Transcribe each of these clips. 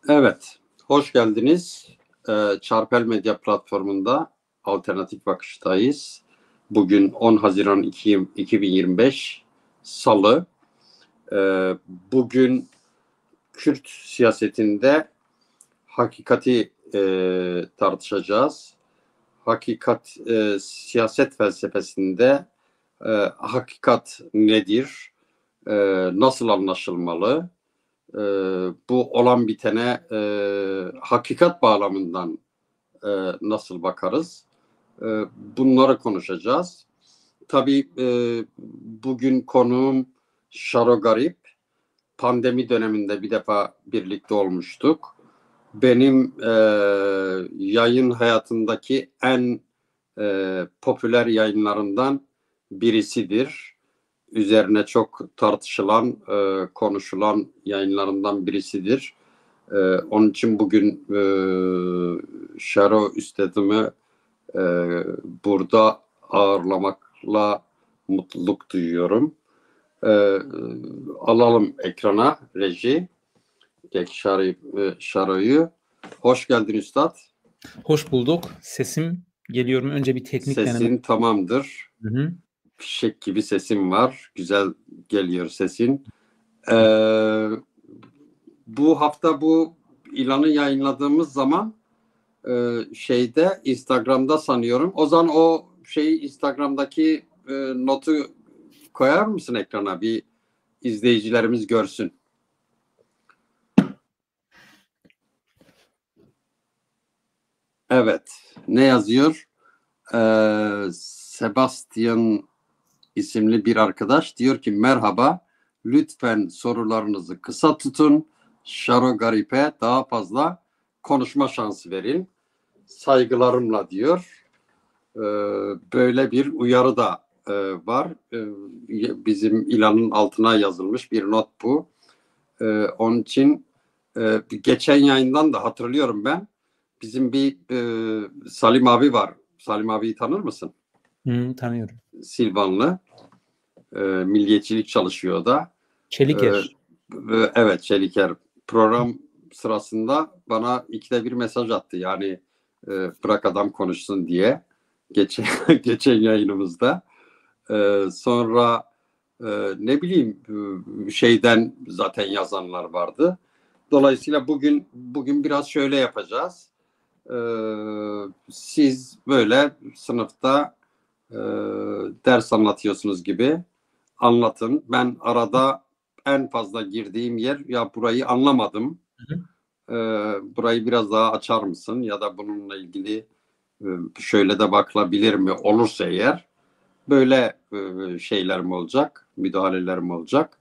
Evet, hoş geldiniz. Çarpel Medya platformunda Alternatif Bakış'tayız. Bugün 10 Haziran 2025 Salı. Bugün Kürt siyasetinde hakikati tartışacağız. Hakikat, siyaset felsefesinde hakikat nedir? Nasıl anlaşılmalı? Bu olan bitene hakikat bağlamından nasıl bakarız? Bunları konuşacağız. Tabii bugün konuğum Şaro Garip. Pandemi döneminde bir defa birlikte olmuştuk. Benim yayın hayatındaki en popüler yayınlarından birisidir. Üzerine çok tartışılan, konuşulan yayınlarından birisidir. Onun için bugün Şaro Üstadım'ı burada ağırlamakla mutluluk duyuyorum. Alalım ekrana reji. Şaro'yu. Hoş geldin Üstad. Hoş bulduk. Sesim geliyor mu? Önce bir teknik deneme. Sesin tamamdır. Hı-hı. Fişek gibi sesin var. Güzel geliyor sesin. Bu hafta bu ilanı yayınladığımız zaman şeyde Instagram'da sanıyorum. O zaman o Instagram'daki notu koyar mısın ekrana? Bir izleyicilerimiz görsün. Evet. Ne yazıyor? Sebastian isimli bir arkadaş diyor ki merhaba. Lütfen sorularınızı kısa tutun. Şaro Garip'e daha fazla konuşma şansı verin. Saygılarımla diyor. Böyle bir uyarı da var. Bizim ilanın altına yazılmış bir not bu. Onun için geçen yayından da hatırlıyorum ben. Bizim bir Salim abi var. Salim abiyi tanır mısın? Tanıyorum. Silvanlı. Milliyetçilik çalışıyor da. Çeliker. Evet, Çeliker. Program sırasında bana 2'de 1 mesaj attı. Yani bırak adam konuşsun diye. Geçen yayınımızda. Sonra ne bileyim şeyden zaten yazanlar vardı. Dolayısıyla bugün biraz şöyle yapacağız. Siz böyle sınıfta ders anlatıyorsunuz gibi anlatın. Ben arada en fazla girdiğim yer ya burayı anlamadım. Burayı biraz daha açar mısın? Ya da bununla ilgili şöyle de bakılabilir mi? Olursa eğer böyle şeyler mi olacak? Müdahaleler mi olacak?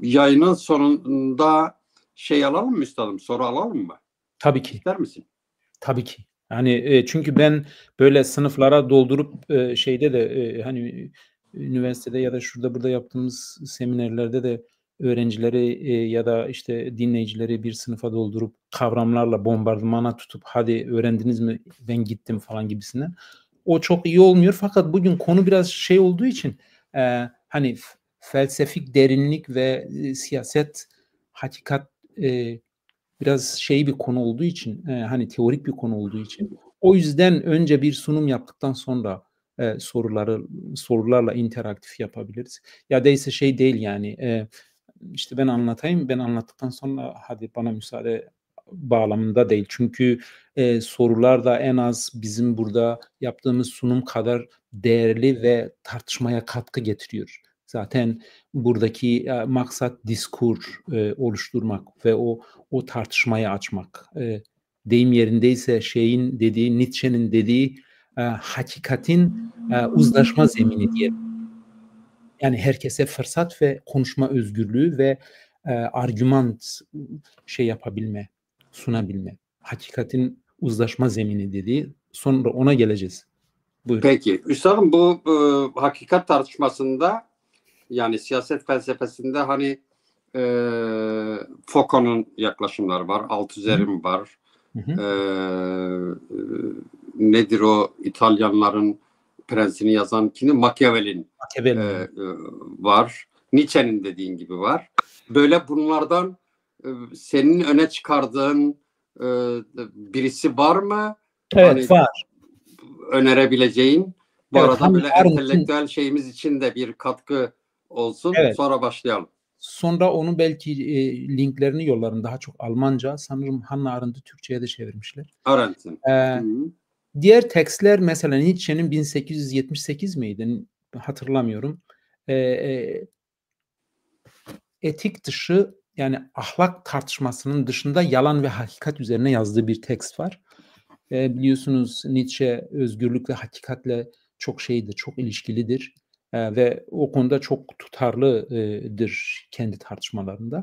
Yayının sonunda alalım mı üstadım? Soru alalım mı? Tabii ki. İster misin? Tabii ki. Hani çünkü ben böyle sınıflara doldurup şeyde de hani üniversitede ya da şurada burada yaptığımız seminerlerde de öğrencileri ya da işte dinleyicileri bir sınıfa doldurup kavramlarla bombardımana tutup hadi öğrendiniz mi ben gittim falan gibisinden. O çok iyi olmuyor fakat bugün konu biraz şey olduğu için hani felsefik derinlik ve siyaset hakikat biraz şey bir konu olduğu için hani teorik bir konu olduğu için o yüzden önce bir sunum yaptıktan sonra sorularla interaktif yapabiliriz. Ya değilse şey değil yani işte ben anlatayım, ben anlattıktan sonra hadi bana müsaade bağlamında değil. Çünkü sorular da en az bizim burada yaptığımız sunum kadar değerli ve tartışmaya katkı getiriyor. Zaten buradaki maksat diskur oluşturmak ve o tartışmayı açmak. Deyim yerindeyse Nietzsche'nin dediği hakikatin uzlaşma zemini diye. Yani herkese fırsat ve konuşma özgürlüğü ve argüman yapabilme, sunabilme. Hakikatin uzlaşma zemini dediği. Sonra ona geleceğiz. Buyurun. Peki. Üstadım bu hakikat tartışmasında yani siyaset felsefesinde hani Foucault'un yaklaşımları var. Althusser'in var. Nedir o İtalyanların Prensini yazan Machiavelli'nin var. Nietzsche'nin dediğin gibi var. Böyle bunlardan senin öne çıkardığın birisi var mı? Evet, var. Önerebileceğin. Bu Evet, arada Hannah böyle Arendt'in, entelektüel şeyimiz için de bir katkı olsun. evet. Sonra başlayalım. Sonra onu belki linklerini yollarım. Daha çok Almanca. Sanırım Hannah Arendt'i Türkçe'ye de çevirmişler. Arendt'in. Diğer tekstler mesela Nietzsche'nin 1878 miydi? Hatırlamıyorum. Etik dışı, yani ahlak tartışmasının dışında yalan ve hakikat üzerine yazdığı bir tekst var. Biliyorsunuz Nietzsche özgürlük ve hakikatle çok şeydir, çok ilişkilidir. Ve o konuda çok tutarlıdır kendi tartışmalarında.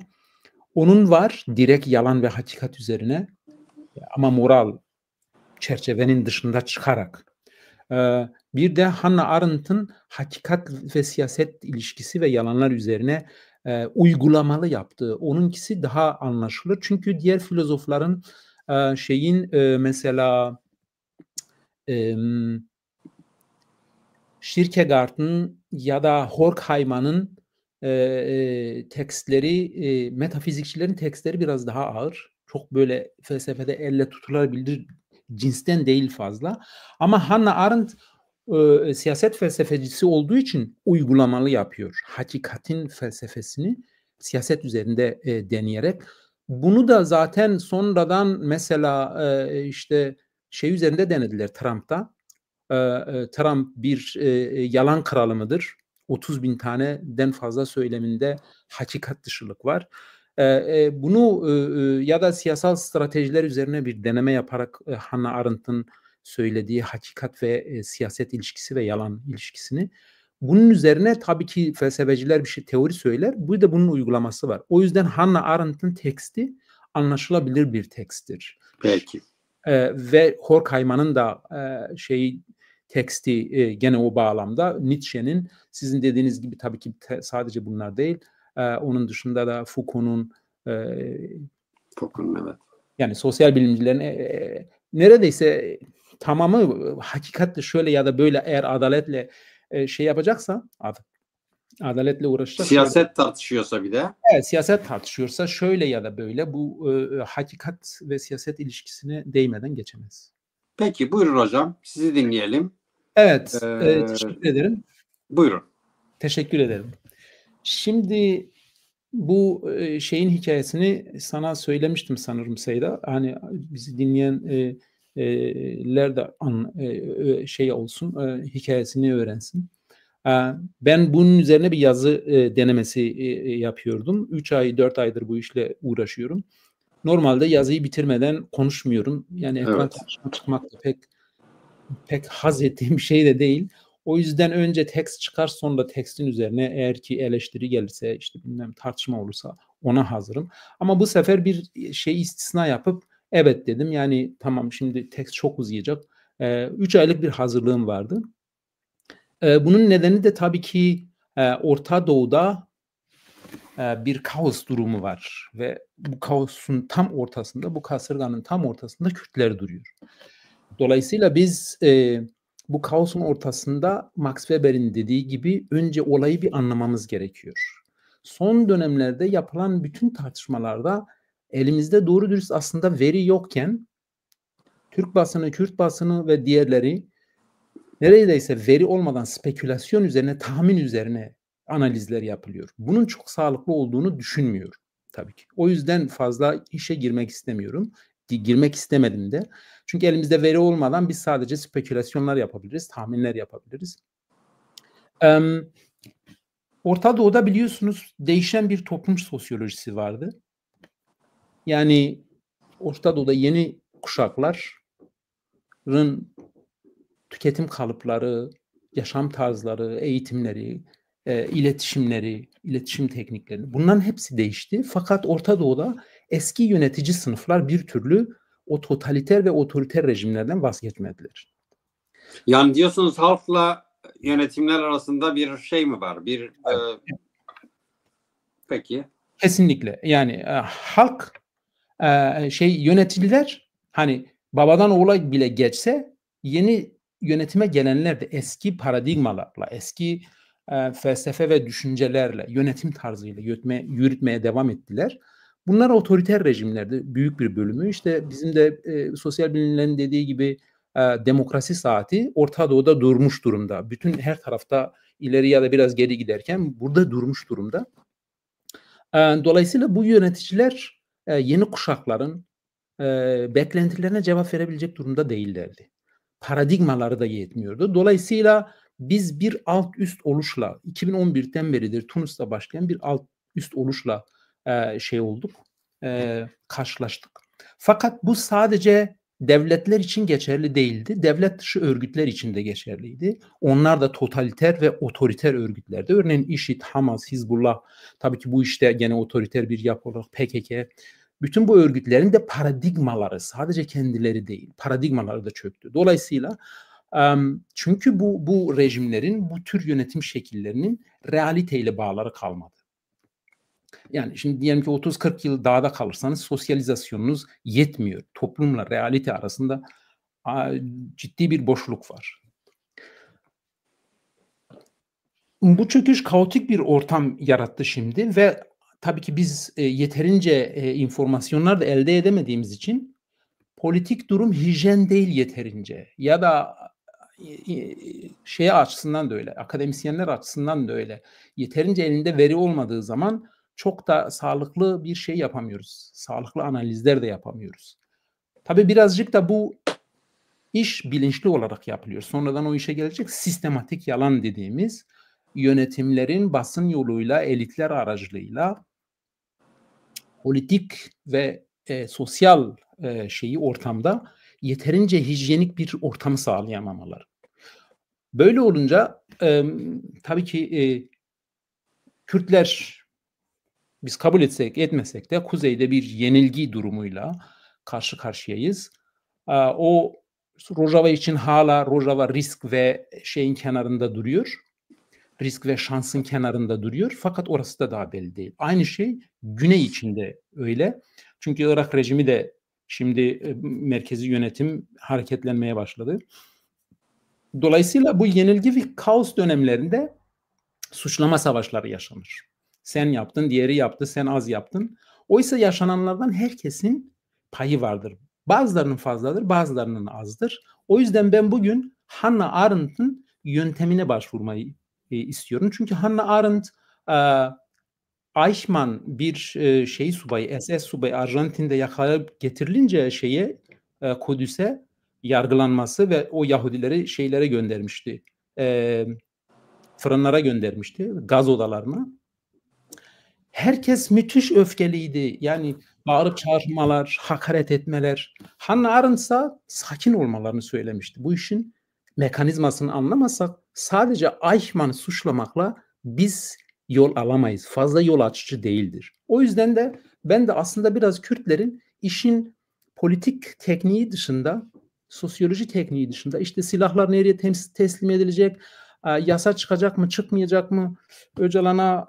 Onun var direkt yalan ve hakikat üzerine ama moral çerçevenin dışında çıkarak. Bir de Hannah Arendt'ın hakikat ve siyaset ilişkisi ve yalanlar üzerine uygulamalı yaptığı. Onunkisi daha anlaşılır. Çünkü diğer filozofların mesela Kierkegaard'ın ya da Horkheimer'ın tekstleri, metafizikçilerin tekstleri biraz daha ağır. Çok böyle felsefede elle tutulabilir cinsten değil fazla. Ama Hannah Arendt siyaset felsefecisi olduğu için uygulamalı yapıyor. Hakikatin felsefesini siyaset üzerinde deneyerek. Bunu da zaten sonradan mesela işte şey üzerinde denediler Trump'ta. Trump bir yalan kralı mıdır? 30 bin taneden fazla söyleminde hakikat dışılık var. Bunu ya da siyasal stratejiler üzerine bir deneme yaparak Hannah Arendt'ın söylediği hakikat ve siyaset ilişkisi ve yalan ilişkisini. Bunun üzerine tabii ki felsefeciler bir şey teori söyler. Bu da bunun uygulaması var. O yüzden Hannah Arendt'ın teksti anlaşılabilir bir teksttir. Peki. Ve Horkheimer'ın da teksti gene o bağlamda Nietzsche'nin, sizin dediğiniz gibi tabii ki sadece bunlar değil. Onun dışında da Foucault'un evet. Yani sosyal bilimcilerin neredeyse tamamı hakikatle şöyle ya da böyle, eğer adaletle şey yapacaksa, adaletle uğraşacaksa, siyaset tartışıyorsa bir de. Evet, siyaset tartışıyorsa şöyle ya da böyle, bu hakikat ve siyaset ilişkisine değmeden geçemez. Peki, buyurun hocam. Sizi dinleyelim. Evet, teşekkür ederim. Buyurun. Teşekkür ederim. Şimdi bu şeyin hikayesini sana söylemiştim sanırım Seyda. Hani bizi dinleyenler de şey olsun, hikayesini öğrensin. Ben bunun üzerine bir yazı denemesi yapıyordum. 3 ay, 4 aydır bu işle uğraşıyorum. Normalde yazıyı bitirmeden konuşmuyorum. Yani ekran karşısına çıkmak da pek haz ettiğim bir şey de değil. O yüzden önce tekst çıkar, sonra tekstin üzerine eğer ki eleştiri gelirse, işte bilmem tartışma olursa ona hazırım. Ama bu sefer bir şey istisna yapıp evet dedim. Yani tamam, şimdi tekst çok uzayacak. 3 aylık bir hazırlığım vardı. Bunun nedeni de tabii ki Orta Doğu'da bir kaos durumu var ve bu kaosun tam ortasında, bu kasırganın tam ortasında Kürtler duruyor. Dolayısıyla biz bu kaosun ortasında Max Weber'in dediği gibi önce olayı bir anlamamız gerekiyor. Son dönemlerde yapılan bütün tartışmalarda elimizde doğru dürüst aslında veri yokken Türk basını, Kürt basını ve diğerleri neredeyse veri olmadan spekülasyon üzerine, tahmin üzerine analizler yapılıyor. Bunun çok sağlıklı olduğunu düşünmüyorum tabii ki. O yüzden fazla işe girmek istemiyorum. Girmek istemedim de. Çünkü elimizde veri olmadan biz sadece spekülasyonlar yapabiliriz, tahminler yapabiliriz. Orta Doğu'da biliyorsunuz değişen bir toplum sosyolojisi vardı. Yani Orta Doğu'da yeni kuşakların tüketim kalıpları, yaşam tarzları, eğitimleri, iletişimleri, iletişim teknikleri, bunların hepsi değişti. Fakat Orta Doğu'da eski yönetici sınıflar bir türlü o totaliter ve otoriter rejimlerden vazgeçmediler. Yani diyorsunuz halkla yönetimler arasında bir şey mi var? Peki. Kesinlikle. Yani halk, yöneticiler, hani babadan oğula bile geçse, yeni yönetime gelenler de eski paradigmalarla, eski felsefe ve düşüncelerle, yönetim tarzıyla yürütmeye devam ettiler. Bunlar otoriter rejimlerdi. Büyük bir bölümü. İşte bizim de sosyal bilimlerin dediği gibi demokrasi saati Orta Doğu'da durmuş durumda. Bütün her tarafta ileri ya da biraz geri giderken burada durmuş durumda. Dolayısıyla bu yöneticiler yeni kuşakların beklentilerine cevap verebilecek durumda değillerdi. Paradigmaları da yetmiyordu. Dolayısıyla biz bir alt üst oluşla 2011'den beridir Tunus'ta başlayan bir alt üst oluşla olduk, karşılaştık. Fakat bu sadece devletler için geçerli değildi. Devlet dışı örgütler için de geçerliydi. Onlar da totaliter ve otoriter örgütlerdi. Örneğin IŞİD, Hamas, Hizbullah, tabii ki bu işte gene otoriter bir yapı olarak PKK. Bütün bu örgütlerin de paradigmaları, sadece kendileri değil, paradigmaları da çöktü. Dolayısıyla çünkü bu rejimlerin, bu tür yönetim şekillerinin realiteyle bağları kalmadı. Yani şimdi diyelim ki 30-40 yıl dağda kalırsanız sosyalizasyonunuz yetmiyor. Toplumla realite arasında ciddi bir boşluk var. Bu çöküş kaotik bir ortam yarattı şimdi ve tabii ki biz yeterince informasyonlar da elde edemediğimiz için politik durum hijyen değil yeterince ya da açısından da öyle, akademisyenler açısından da öyle. Yeterince elinde veri olmadığı zaman çok da sağlıklı bir şey yapamıyoruz. Sağlıklı analizler de yapamıyoruz. Tabii birazcık da bu iş bilinçli olarak yapılıyor. Sonradan o işe gelecek sistematik yalan dediğimiz yönetimlerin basın yoluyla, elitler aracılığıyla politik ve sosyal ortamda yeterince hijyenik bir ortamı sağlayamamaları. Böyle olunca tabii ki Kürtler biz kabul etsek etmesek de kuzeyde bir yenilgi durumuyla karşı karşıyayız. O Rojava için hala Rojava risk ve şeyin kenarında duruyor. Risk ve şansın kenarında duruyor. Fakat orası da daha belli değil. Aynı şey Güney içinde öyle. Çünkü Irak rejimi de şimdi merkezi yönetim hareketlenmeye başladı. Dolayısıyla bu yenilgi ve kaos dönemlerinde suçlama savaşları yaşanır. Sen yaptın, diğeri yaptı, sen az yaptın. Oysa yaşananlardan herkesin payı vardır. Bazılarının fazladır, bazılarının azdır. O yüzden ben bugün Hannah Arendt'ın yöntemine başvurmayı istiyorum. Çünkü Hannah Arendt Eichmann bir subayı, SS subayı Arjantin'de yakalayıp getirilince Kudüs'e yargılanması ve o Yahudileri şeylere göndermişti. Fırınlara göndermişti, gaz odalarına. Herkes müthiş öfkeliydi. Yani bağırıp çağırmalar, hakaret etmeler. Hannah Arendt ise sakin olmalarını söylemişti. Bu işin mekanizmasını anlamasak sadece Eichmann'ı suçlamakla biz yol alamayız. Fazla yol açıcı değildir. O yüzden de ben de aslında biraz Kürtlerin işin politik tekniği dışında, sosyoloji tekniği dışında işte silahlar nereye teslim edilecek, yasa çıkacak mı, çıkmayacak mı, Öcalan'a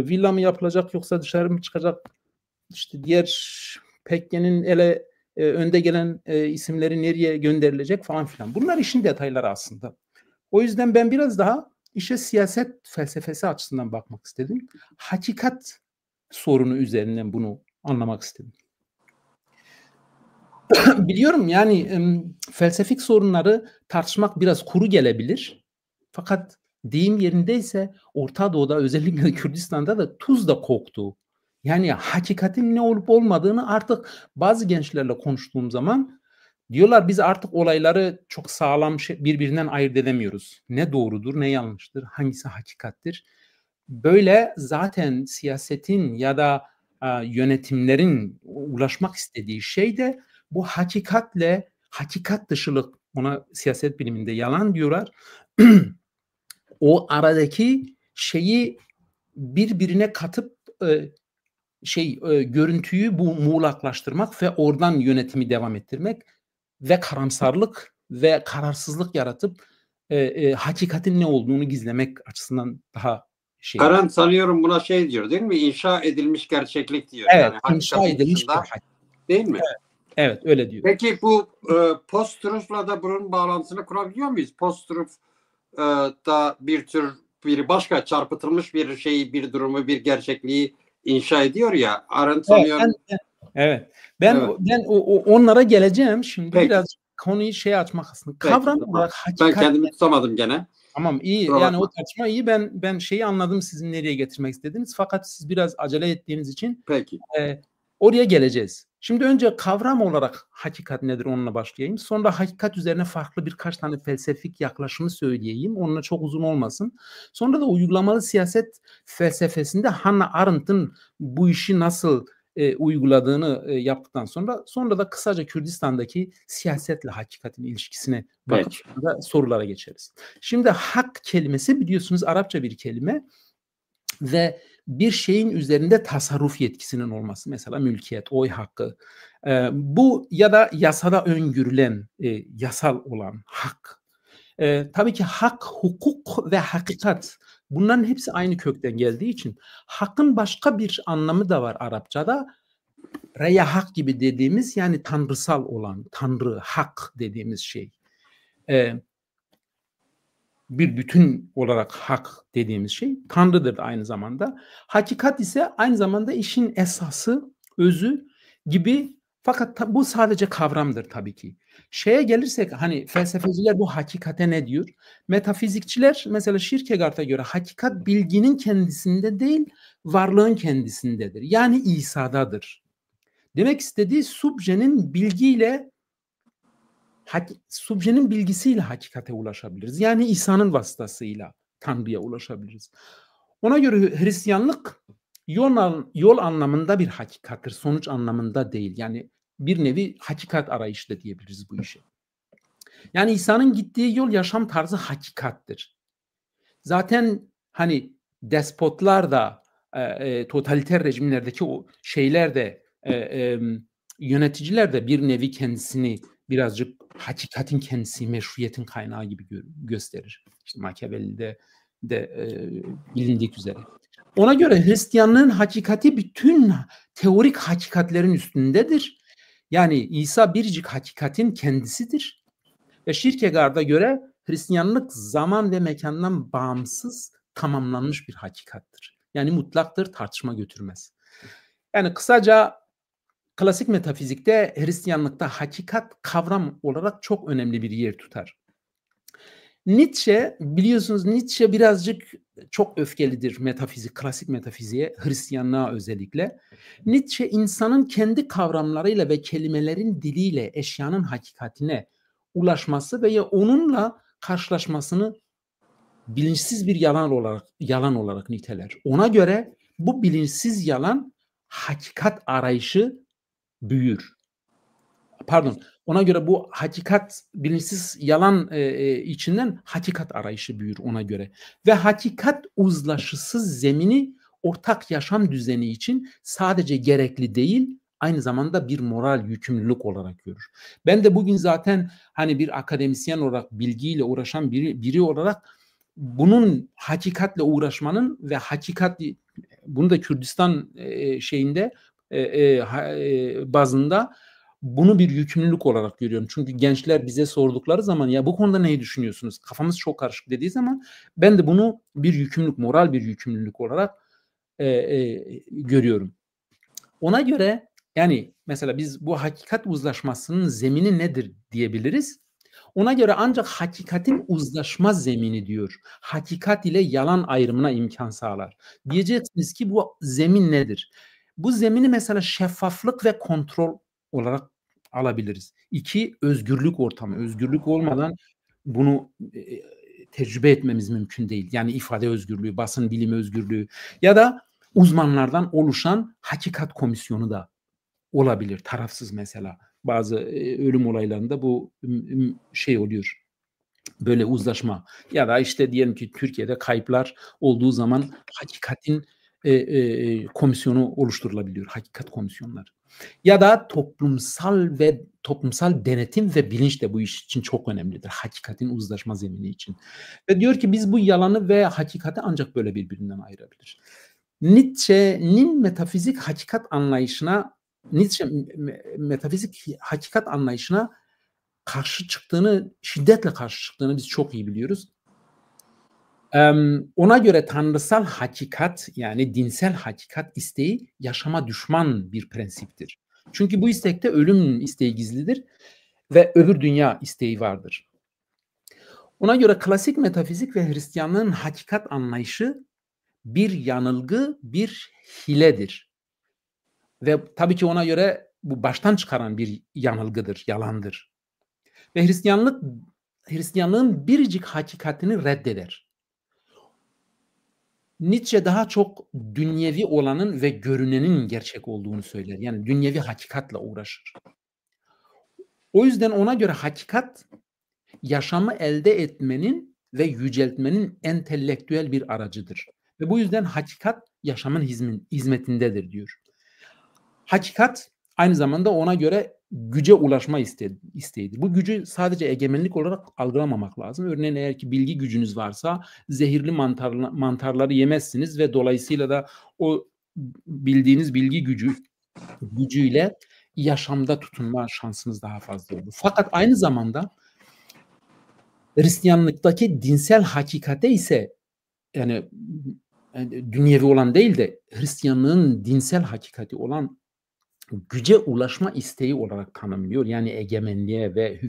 villa mı yapılacak yoksa dışarı mı çıkacak, işte diğer PKK'nın önde gelen isimleri nereye gönderilecek falan filan. Bunlar işin detayları aslında. O yüzden ben biraz daha işe siyaset felsefesi açısından bakmak istedim. Hakikat sorunu üzerinden bunu anlamak istedim. Biliyorum yani felsefik sorunları tartışmak biraz kuru gelebilir. Fakat deyim yerindeyse Orta Doğu'da özellikle Kürdistan'da da tuz da koktu. Yani hakikatin ne olup olmadığını artık bazı gençlerle konuştuğum zaman diyorlar biz artık olayları çok sağlam birbirinden ayırt edemiyoruz. Ne doğrudur, ne yanlıştır, hangisi hakikattir. Böyle zaten siyasetin ya da yönetimlerin ulaşmak istediği şey de bu hakikatle, hakikat dışılık, ona siyaset biliminde yalan diyorlar. O aradaki şeyi birbirine katıp görüntüyü bu muğlaklaştırmak ve oradan yönetimi devam ettirmek ve karamsarlık ve kararsızlık yaratıp hakikatin ne olduğunu gizlemek açısından daha Arendt sanıyorum buna diyor değil mi? İnşa edilmiş gerçeklik diyor. Evet, yani inşa edilmiş dışında, değil mi? Evet, öyle diyor. Peki bu post-truth'la da bunun bağlantısını kurabiliyor muyuz? Post-truth da bir tür başka çarpıtılmış bir şeyi, bir durumu, bir gerçekliği inşa ediyor ya. Arendt Evet, sanıyorum. evet. Evet. Ben onlara geleceğim. Şimdi Peki. biraz konuyu açmak aslında. Peki. Kavram Tamam. olarak Ben hakikat. kendimi tutamadım gene. Tamam, iyi. Kusura Yani o bakma. tartışma iyi. Ben şeyi anladım, sizin nereye getirmek istediğiniz. Fakat siz biraz acele ettiğiniz için Peki. oraya geleceğiz. Şimdi önce kavram olarak hakikat nedir, onunla başlayayım. Sonra hakikat üzerine farklı birkaç tane felsefik yaklaşımı söyleyeyim. Onunla çok uzun olmasın. Sonra da uygulamalı siyaset felsefesinde Hannah Arendt'ın bu işi nasıl uyguladığını yaptıktan sonra da kısaca Kürdistan'daki siyasetle hakikatin ilişkisine bakıp Peki. sonra sorulara geçeriz. Şimdi hak kelimesi biliyorsunuz Arapça bir kelime ve bir şeyin üzerinde tasarruf yetkisinin olması, mesela mülkiyet, oy hakkı, bu ya da yasada öngörülen, yasal olan hak. Tabii ki hak, hukuk ve hakikat, bunların hepsi aynı kökten geldiği için hakkın başka bir anlamı da var Arapçada. Reya hak gibi dediğimiz, yani tanrısal olan, tanrı, hak dediğimiz şey. Bir bütün olarak hak dediğimiz şey Tanrı'dır aynı zamanda. Hakikat ise aynı zamanda işin esası, özü gibi, fakat bu sadece kavramdır tabii ki. Şeye gelirsek, hani felsefeciler bu hakikate ne diyor? Metafizikçiler mesela Kierkegaard'a göre hakikat bilginin kendisinde değil, varlığın kendisindedir. Yani İsa'dadır. Demek istediği subjenin bilgisiyle hakikate ulaşabiliriz. Yani İsa'nın vasıtasıyla Tanrı'ya ulaşabiliriz. Ona göre Hristiyanlık yol anlamında bir hakikattir, sonuç anlamında değil. Yani bir nevi hakikat arayışı da diyebiliriz bu işe. Yani İsa'nın gittiği yol, yaşam tarzı hakikattir. Zaten hani despotlar da, totaliter rejimlerdeki o şeyler de, yöneticiler de bir nevi kendisini birazcık hakikatin kendisi, meşruiyetin kaynağı gibi gösterir. İşte Machiavelli'de de bilindik üzere. Ona göre Hristiyanlığın hakikati bütün teorik hakikatlerin üstündedir. Yani İsa biricik hakikatin kendisidir. Ve Kierkegaard'a göre Hristiyanlık zaman ve mekandan bağımsız tamamlanmış bir hakikattır. Yani mutlaktır, tartışma götürmez. Yani kısaca klasik metafizikte, Hristiyanlıkta hakikat kavram olarak çok önemli bir yer tutar. Nietzsche, biliyorsunuz Nietzsche birazcık çok öfkelidir metafizik, klasik metafiziğe, Hristiyanlığa özellikle. Nietzsche insanın kendi kavramlarıyla ve kelimelerin diliyle eşyanın hakikatine ulaşması veya onunla karşılaşmasını bilinçsiz bir yalan olarak niteler. Ona göre bu bilinçsiz yalan hakikat arayışı büyür. Ona göre bu hakikat, bilinçsiz yalan içinden hakikat arayışı büyür ona göre. Ve hakikat uzlaşısı zemini ortak yaşam düzeni için sadece gerekli değil, aynı zamanda bir moral yükümlülük olarak görür. Ben de bugün zaten hani bir akademisyen olarak, bilgiyle uğraşan biri olarak bunun, hakikatle uğraşmanın ve bunu da Kürdistan şeyinde bazında bunu bir yükümlülük olarak görüyorum. Çünkü gençler bize sordukları zaman, ya bu konuda neyi düşünüyorsunuz? Kafamız çok karışık dediği zaman, ben de bunu bir yükümlülük, moral bir yükümlülük olarak görüyorum. Ona göre yani mesela biz bu hakikat uzlaşmasının zemini nedir diyebiliriz. Ona göre ancak hakikatin uzlaşma zemini diyor. Hakikat ile yalan ayrımına imkan sağlar. Diyeceksiniz ki bu zemin nedir? Bu zemini mesela şeffaflık ve kontrol olarak alabiliriz. 2, özgürlük ortamı. Özgürlük olmadan bunu tecrübe etmemiz mümkün değil. Yani ifade özgürlüğü, basın bilimi özgürlüğü ya da uzmanlardan oluşan hakikat komisyonu da olabilir. Tarafsız mesela. Bazı ölüm olaylarında bu şey oluyor. Böyle uzlaşma. Ya da işte diyelim ki Türkiye'de kayıplar olduğu zaman hakikatin komisyonu oluşturulabiliyor. Hakikat komisyonları. Ya da toplumsal denetim ve bilinç de bu iş için çok önemlidir. Hakikatin uzlaşma zemini için. Ve diyor ki biz bu yalanı ve hakikati ancak böyle birbirinden ayırabilir. Nietzsche'nin metafizik hakikat anlayışına şiddetle karşı çıktığını biz çok iyi biliyoruz. Ona göre tanrısal hakikat yani dinsel hakikat isteği yaşama düşman bir prensiptir. Çünkü bu istekte ölüm isteği gizlidir ve öbür dünya isteği vardır. Ona göre klasik metafizik ve Hristiyanlığın hakikat anlayışı bir yanılgı, bir hiledir. Ve tabii ki ona göre bu baştan çıkaran bir yanılgıdır, yalandır. Ve Hristiyanlığın biricik hakikatini reddeder. Nietzsche daha çok dünyevi olanın ve görünenin gerçek olduğunu söyler. Yani dünyevi hakikatle uğraşır. O yüzden ona göre hakikat yaşamı elde etmenin ve yüceltmenin entelektüel bir aracıdır. Ve bu yüzden hakikat yaşamın hizmetindedir diyor. Hakikat aynı zamanda ona göre güce ulaşma isteğidir. Bu gücü sadece egemenlik olarak algılamamak lazım. Örneğin eğer ki bilgi gücünüz varsa zehirli mantarları yemezsiniz ve dolayısıyla da o bildiğiniz bilgi gücüyle yaşamda tutunma şansınız daha fazla olur. Fakat aynı zamanda Hristiyanlıktaki dinsel hakikate ise yani dünyevi olan değil de Hristiyanlığın dinsel hakikati olan güce ulaşma isteği olarak tanımlıyor. Yani egemenliğe ve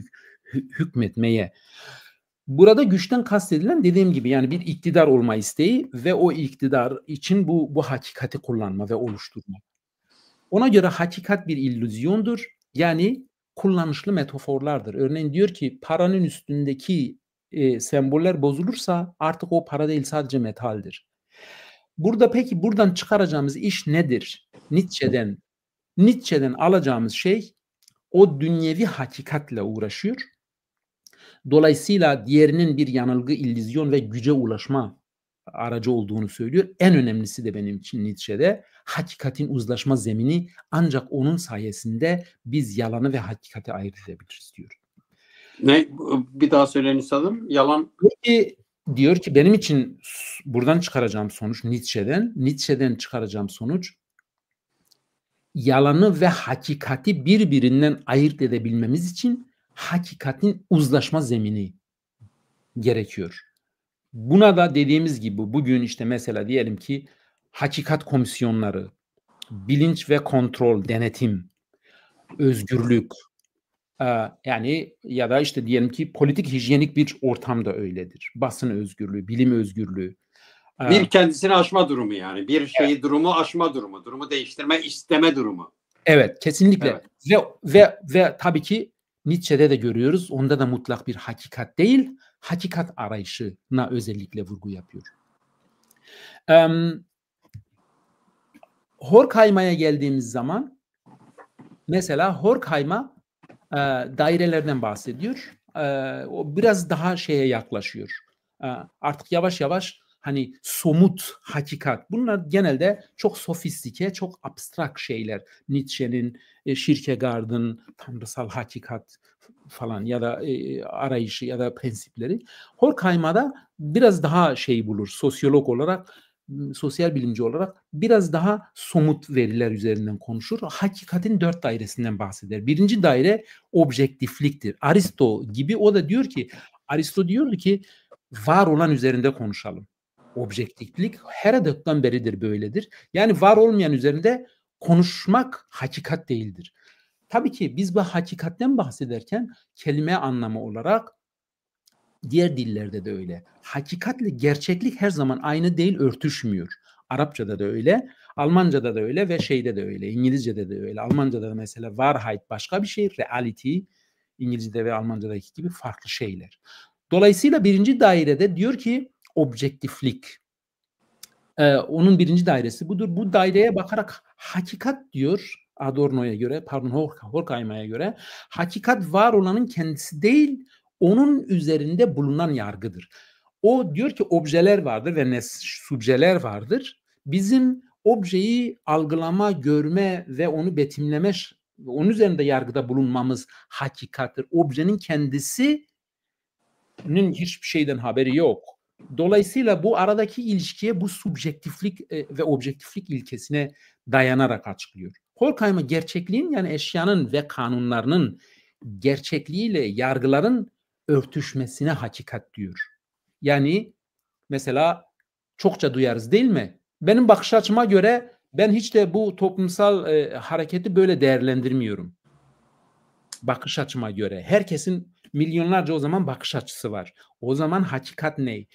hükmetmeye. Burada güçten kastedilen dediğim gibi yani bir iktidar olma isteği ve o iktidar için bu hakikati kullanma ve oluşturma. Ona göre hakikat bir illüzyondur. Yani kullanışlı metaforlardır. Örneğin diyor ki paranın üstündeki semboller bozulursa artık o para değil sadece metaldir. Burada peki buradan çıkaracağımız iş nedir? Nietzsche'den alacağımız şey o dünyevi hakikatle uğraşıyor. Dolayısıyla diğerinin bir yanılgı, illüzyon ve güce ulaşma aracı olduğunu söylüyor. En önemlisi de benim için Nietzsche'de hakikatin uzlaşma zemini ancak onun sayesinde biz yalanı ve hakikati ayırt edebiliriz diyor. Ne? Bir daha söyleyin üstadım. Yalan. Diyor ki benim için buradan çıkaracağım sonuç Nietzsche'den çıkaracağım sonuç yalanı ve hakikati birbirinden ayırt edebilmemiz için hakikatin uzlaşma zemini gerekiyor. Buna da dediğimiz gibi bugün işte mesela diyelim ki hakikat komisyonları, bilinç ve kontrol, denetim, özgürlük, yani ya da işte diyelim ki politik hijyenik bir ortamda öyledir. Basın özgürlüğü, bilim özgürlüğü. Bir kendisini aşma durumu yani. Bir şeyi evet. Durumu aşma durumu. Durumu değiştirme isteme durumu. Evet kesinlikle. Evet. Ve tabii ki Nietzsche'de de görüyoruz. Onda da mutlak bir hakikat değil, hakikat arayışına özellikle vurgu yapıyor. Horkheim'a geldiğimiz zaman mesela Horkheim'a dairelerden bahsediyor. O biraz daha şeye yaklaşıyor. Artık yavaş yavaş hani somut hakikat. Bunlar genelde çok sofistike, çok abstrak şeyler. Nietzsche'nin, Kierkegaard'ın tanrısal hakikat falan ya da arayışı ya da prensipleri. Horkheim'a da biraz daha şey bulur. Sosyolog olarak, sosyal bilimci olarak biraz daha somut veriler üzerinden konuşur. Hakikatin 4 dairesinden bahseder. Birinci daire objektifliktir. Aristo gibi o da diyor ki, Aristo diyordu ki var olan üzerinde konuşalım. Objektiflik Herodot'tan beridir böyledir. Yani var olmayan üzerinde konuşmak hakikat değildir. Tabii ki biz bu hakikatten bahsederken kelime anlamı olarak diğer dillerde de öyle. Hakikatle gerçeklik her zaman aynı değil, örtüşmüyor. Arapçada da öyle, Almanca'da da öyle ve şeyde de öyle, İngilizce'de de öyle. Almanca'da da mesela Wahrheit başka bir şey, reality İngilizce'de ve Almanca'daki gibi farklı şeyler. Dolayısıyla birinci dairede diyor ki objektiflik. Onun birinci dairesi budur. Bu daireye bakarak hakikat diyor Adorno'ya göre, Horkheim'a göre hakikat var olanın kendisi değil, onun üzerinde bulunan yargıdır. O diyor ki objeler vardır ve subjeler vardır. Bizim objeyi algılama, görme ve onu betimleme, onun üzerinde yargıda bulunmamız hakikattir. Objenin kendisinin hiçbir şeyden haberi yok. Dolayısıyla bu aradaki ilişkiye bu subjektiflik ve objektiflik ilkesine dayanarak açıklıyor. Horkheim'a gerçekliğin yani eşyanın ve kanunlarının gerçekliğiyle yargıların örtüşmesine hakikat diyor. Yani mesela çokça duyarız değil mi? Benim bakış açıma göre ben hiç de bu toplumsal hareketi böyle değerlendirmiyorum. Bakış açıma göre. Herkesin milyonlarca o zaman bakış açısı var. O zaman hakikat ne?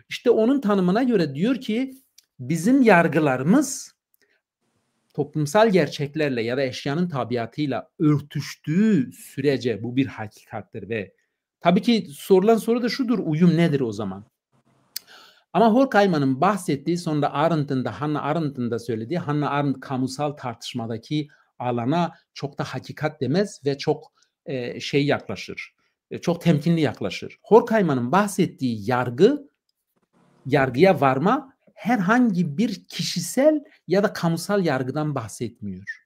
İşte onun tanımına göre diyor ki bizim yargılarımız toplumsal gerçeklerle ya da eşyanın tabiatıyla örtüştüğü sürece bu bir hakikattir ve tabii ki sorulan soru da şudur, uyum nedir o zaman? Ama Horkheimer'ın bahsettiği, sonra Hannah Arendt'ın da söylediği, Hannah Arendt kamusal tartışmadaki alana çok da hakikat demez ve çok yaklaşır. Çok temkinli yaklaşır. Horkheimer'ın bahsettiği yargıya varma herhangi bir kişisel ya da kamusal yargıdan bahsetmiyor.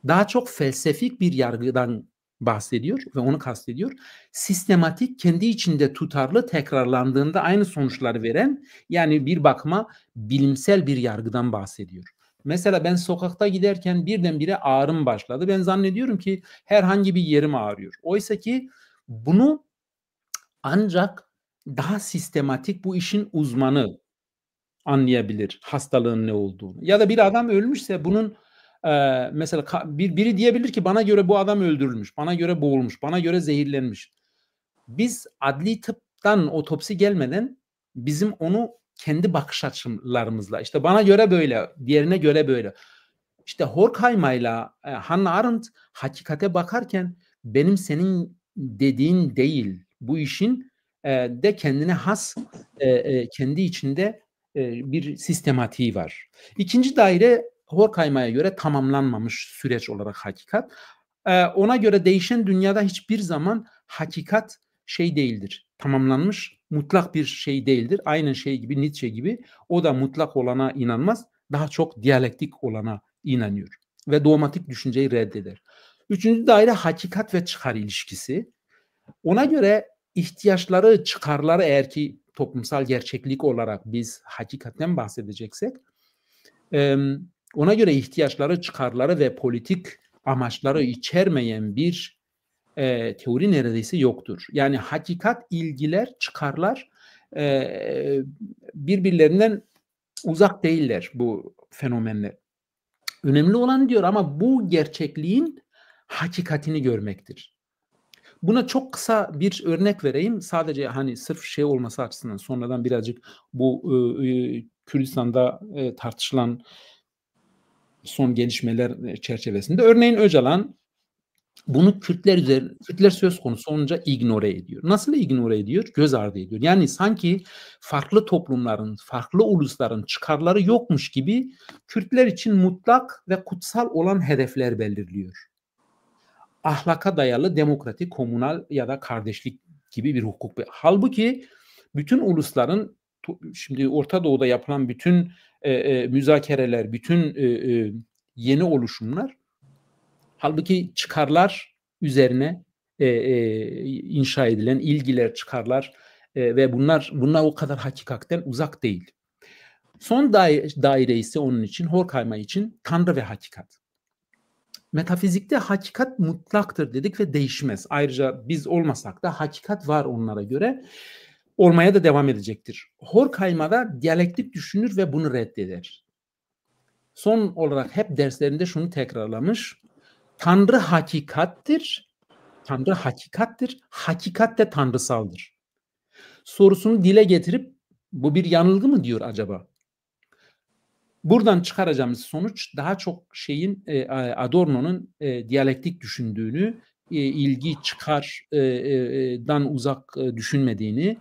Daha çok felsefik bir yargıdan bahsediyor ve onu kastediyor. Sistematik, kendi içinde tutarlı, tekrarlandığında aynı sonuçları veren, yani bir bakıma bilimsel bir yargıdan bahsediyor. Mesela ben sokakta giderken birdenbire ağrım başladı. Ben zannediyorum ki herhangi bir yerim ağrıyor. Oysa ki bunu ancak daha sistematik, bu işin uzmanı anlayabilir hastalığın ne olduğunu. Ya da bir adam ölmüşse bunun mesela biri diyebilir ki bana göre bu adam öldürülmüş, bana göre boğulmuş, bana göre zehirlenmiş. Biz adli tıptan otopsi gelmeden bizim onu kendi bakış açılarımızla, işte bana göre böyle, diğerine göre böyle. İşte Horkheimer'la Hannah Arendt hakikate bakarken benim senin dediğin değil, bu işin de kendine has kendi içinde bir sistematiği var. İkinci daire Horkheimer'a göre tamamlanmamış süreç olarak hakikat. Ona göre değişen dünyada hiçbir zaman hakikat şey değildir. Tamamlanmış mutlak bir şey değildir. Aynen şey gibi, Nietzsche gibi, o da mutlak olana inanmaz. Daha çok diyalektik olana inanıyor ve dogmatik düşünceyi reddeder. Üçüncü daire hakikat ve çıkar ilişkisi. Ona göre ihtiyaçları, çıkarları, eğer ki toplumsal gerçeklik olarak biz hakikatten bahsedeceksek, ona göre ihtiyaçları, çıkarları ve politik amaçları içermeyen bir teori neredeyse yoktur. Yani hakikat, ilgiler, çıkarlar birbirlerinden uzak değiller bu fenomenler. Önemli olan diyor ama bu gerçekliğin hakikatini görmektir. Buna çok kısa bir örnek vereyim. Sadece hani sırf şey olması açısından, sonradan birazcık bu Kürdistan'da tartışılan son gelişmeler çerçevesinde. Örneğin Öcalan bunu Kürtler söz konusu olunca ignore ediyor. Nasıl ignore ediyor? Göz ardı ediyor. Yani sanki farklı toplumların, farklı ulusların çıkarları yokmuş gibi Kürtler için mutlak ve kutsal olan hedefler belirliyor. Ahlaka dayalı, demokratik, komünal ya da kardeşlik gibi bir hukuk. Halbuki bütün ulusların, şimdi Orta Doğu'da yapılan bütün müzakereler, bütün yeni oluşumlar halbuki çıkarlar üzerine inşa edilen ilgiler, çıkarlar ve bunlar o kadar hakikatten uzak değil. Son daire ise onun için, Horkheimer için Tanrı ve hakikat. Metafizikte hakikat mutlaktır dedik ve değişmez. Ayrıca biz olmasak da hakikat var onlara göre. Olmaya da devam edecektir. Horkheimer'da diyalektik düşünür ve bunu reddeder. Son olarak hep derslerinde şunu tekrarlamış. Tanrı hakikattir. Tanrı hakikattir. Hakikat de tanrısaldır. Sorusunu dile getirip bu bir yanılgı mı diyor acaba? Buradan çıkaracağımız sonuç daha çok Adorno'nun diyalektik düşündüğünü, ilgi çıkardan uzak düşünmediğini,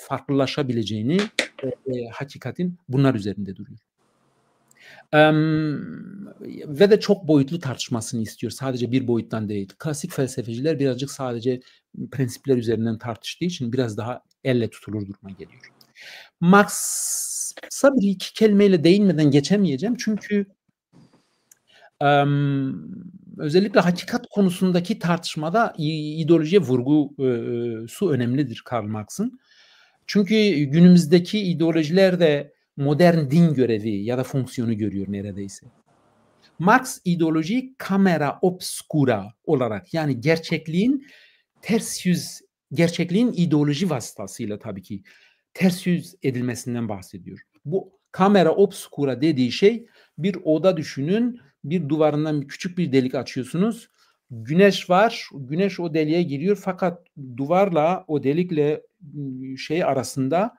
farklılaşabileceğini, hakikatin bunlar üzerinde duruyor. Ve de çok boyutlu tartışmasını istiyor. Sadece bir boyuttan değil. Klasik felsefeciler birazcık sadece prensipler üzerinden tartıştığı için biraz daha elle tutulur duruma geliyor. Marx'a bir iki kelimeyle değinmeden geçemeyeceğim. Çünkü özellikle hakikat konusundaki tartışmada ideolojiye vurgusu önemlidir Karl Marx'ın. Çünkü günümüzdeki ideolojiler de modern din görevi ya da fonksiyonu görüyor neredeyse. Marx ideolojiyi camera obscura olarak, yani gerçekliğin ters yüz, gerçekliğin ideoloji vasıtasıyla tabii ki ters yüz edilmesinden bahsediyor. Bu kamera obscura dediği şey, bir oda düşünün. Bir duvarından küçük bir delik açıyorsunuz. Güneş var. Güneş o deliğe giriyor fakat duvarla o delikle şey arasında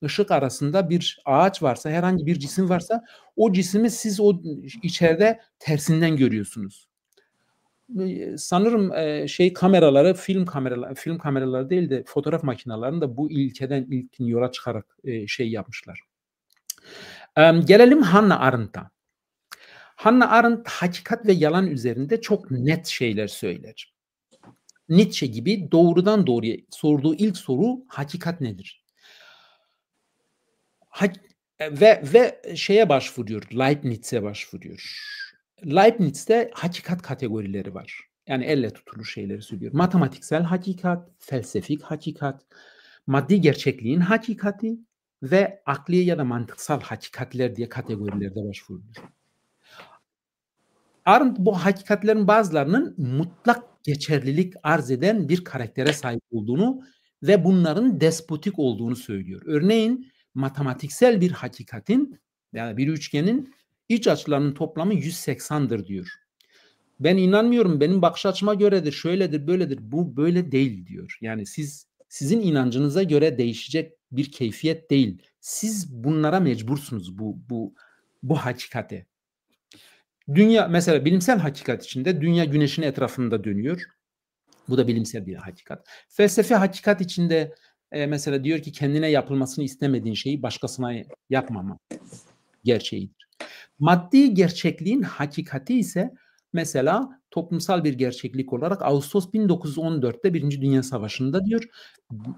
ışık arasında bir ağaç varsa, herhangi bir cisim varsa, o cismi siz o içeride tersinden görüyorsunuz. Sanırım şey kameraları, film kameraları değil de fotoğraf makinelerinin de bu ilkeden ilkin yola çıkarak şey yapmışlar. Gelelim Hannah Arendt'a. Hannah Arendt hakikat ve yalan üzerinde çok net şeyler söyler. Nietzsche gibi doğrudan doğruya sorduğu ilk soru hakikat nedir? Ve şeye başvuruyor, Leibniz'e başvuruyor. Leibniz'te hakikat kategorileri var. Yani elle tutulur şeyleri söylüyor. Matematiksel hakikat, felsefik hakikat, maddi gerçekliğin hakikati ve akli ya da mantıksal hakikatler diye kategorilerde başvuruyor. Arendt bu hakikatlerin bazılarının mutlak geçerlilik arz eden bir karaktere sahip olduğunu ve bunların despotik olduğunu söylüyor. Örneğin matematiksel bir hakikatin, yani bir üçgenin iç açılarının toplamı 180'dir diyor. Ben inanmıyorum, benim bakış açıma göredir, şöyledir, böyledir. Bu böyle değil diyor. Yani sizin inancınıza göre değişecek bir keyfiyet değil. Siz bunlara mecbursunuz, bu hakikate. Dünya mesela bilimsel hakikat içinde dünya güneşin etrafında dönüyor. Bu da bilimsel bir hakikat. Felsefe hakikat içinde mesela diyor ki kendine yapılmasını istemediğin şeyi başkasına yapmama gerçeğidir. Maddi gerçekliğin hakikati ise mesela toplumsal bir gerçeklik olarak Ağustos 1914'te Birinci Dünya Savaşı'nda diyor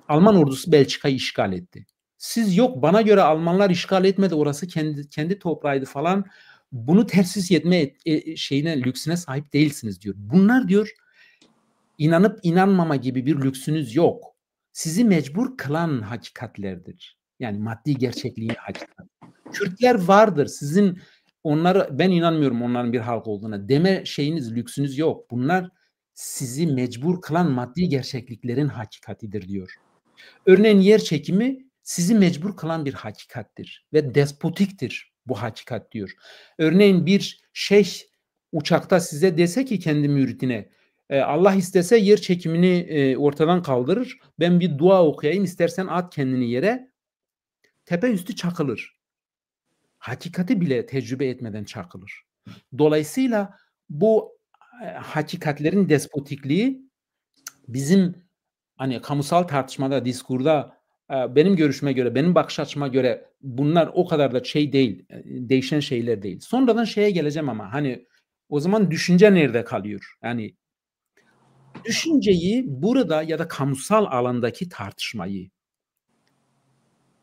Alman ordusu Belçika'yı işgal etti. Siz yok bana göre Almanlar işgal etmedi, orası kendi toprağıydı falan, bunu ters etme şeyine, lüksüne sahip değilsiniz diyor. Bunlar diyor inanıp inanmama gibi bir lüksünüz yok. Sizi mecbur kılan hakikatlerdir. Yani maddi gerçekliğin hakikat. Kürtler vardır. Sizin onları, ben inanmıyorum onların bir halk olduğuna deme şeyiniz, lüksünüz yok. Bunlar sizi mecbur kılan maddi gerçekliklerin hakikatidir diyor. Örneğin yer çekimi sizi mecbur kılan bir hakikattir ve despotiktir bu hakikat diyor. Örneğin bir şeyh uçakta size dese ki kendi müritine Allah istese yer çekimini ortadan kaldırır. Ben bir dua okuyayım, istersen at kendini yere. Tepe üstü çakılır. Hakikati bile tecrübe etmeden çakılır. Dolayısıyla bu hakikatlerin despotikliği bizim hani kamusal tartışmada, diskurda benim görüşüme göre, benim bakış açıma göre bunlar o kadar da şey değil, değişen şeyler değil. Sonradan şeye geleceğim ama hani o zaman düşünce nerede kalıyor? Yani düşünceyi burada ya da kamusal alandaki tartışmayı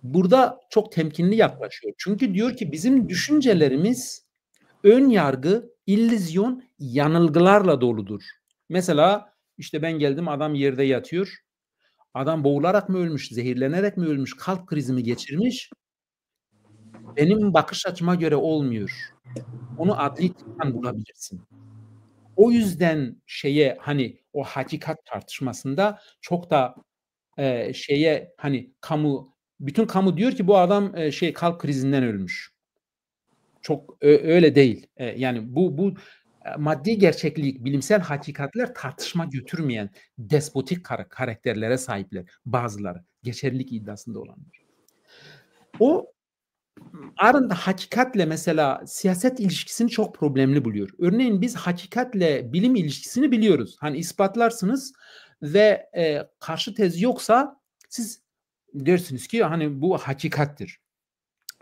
burada çok temkinli yaklaşıyor. Çünkü diyor ki bizim düşüncelerimiz ön yargı, illüzyon, yanılgılarla doludur. Mesela işte ben geldim, adam yerde yatıyor. Adam boğularak mı ölmüş, zehirlenerek mi ölmüş, kalp krizi mi geçirmiş? Benim bakış açıma göre olmuyor. Onu adli tıptan bulabilirsin. O yüzden şeye hani o hakikat tartışmasında çok da şeye hani bütün kamu diyor ki bu adam kalp krizinden ölmüş. Çok öyle değil. Yani bu maddi gerçeklik, bilimsel hakikatler tartışma götürmeyen despotik karakterlere sahipler bazıları. Geçerlilik iddiasında olanlar. O Arendt hakikatle mesela siyaset ilişkisini çok problemli buluyor. Örneğin biz hakikatle bilim ilişkisini biliyoruz. Hani ispatlarsınız ve karşı tez yoksa siz dersiniz ki hani bu hakikattir.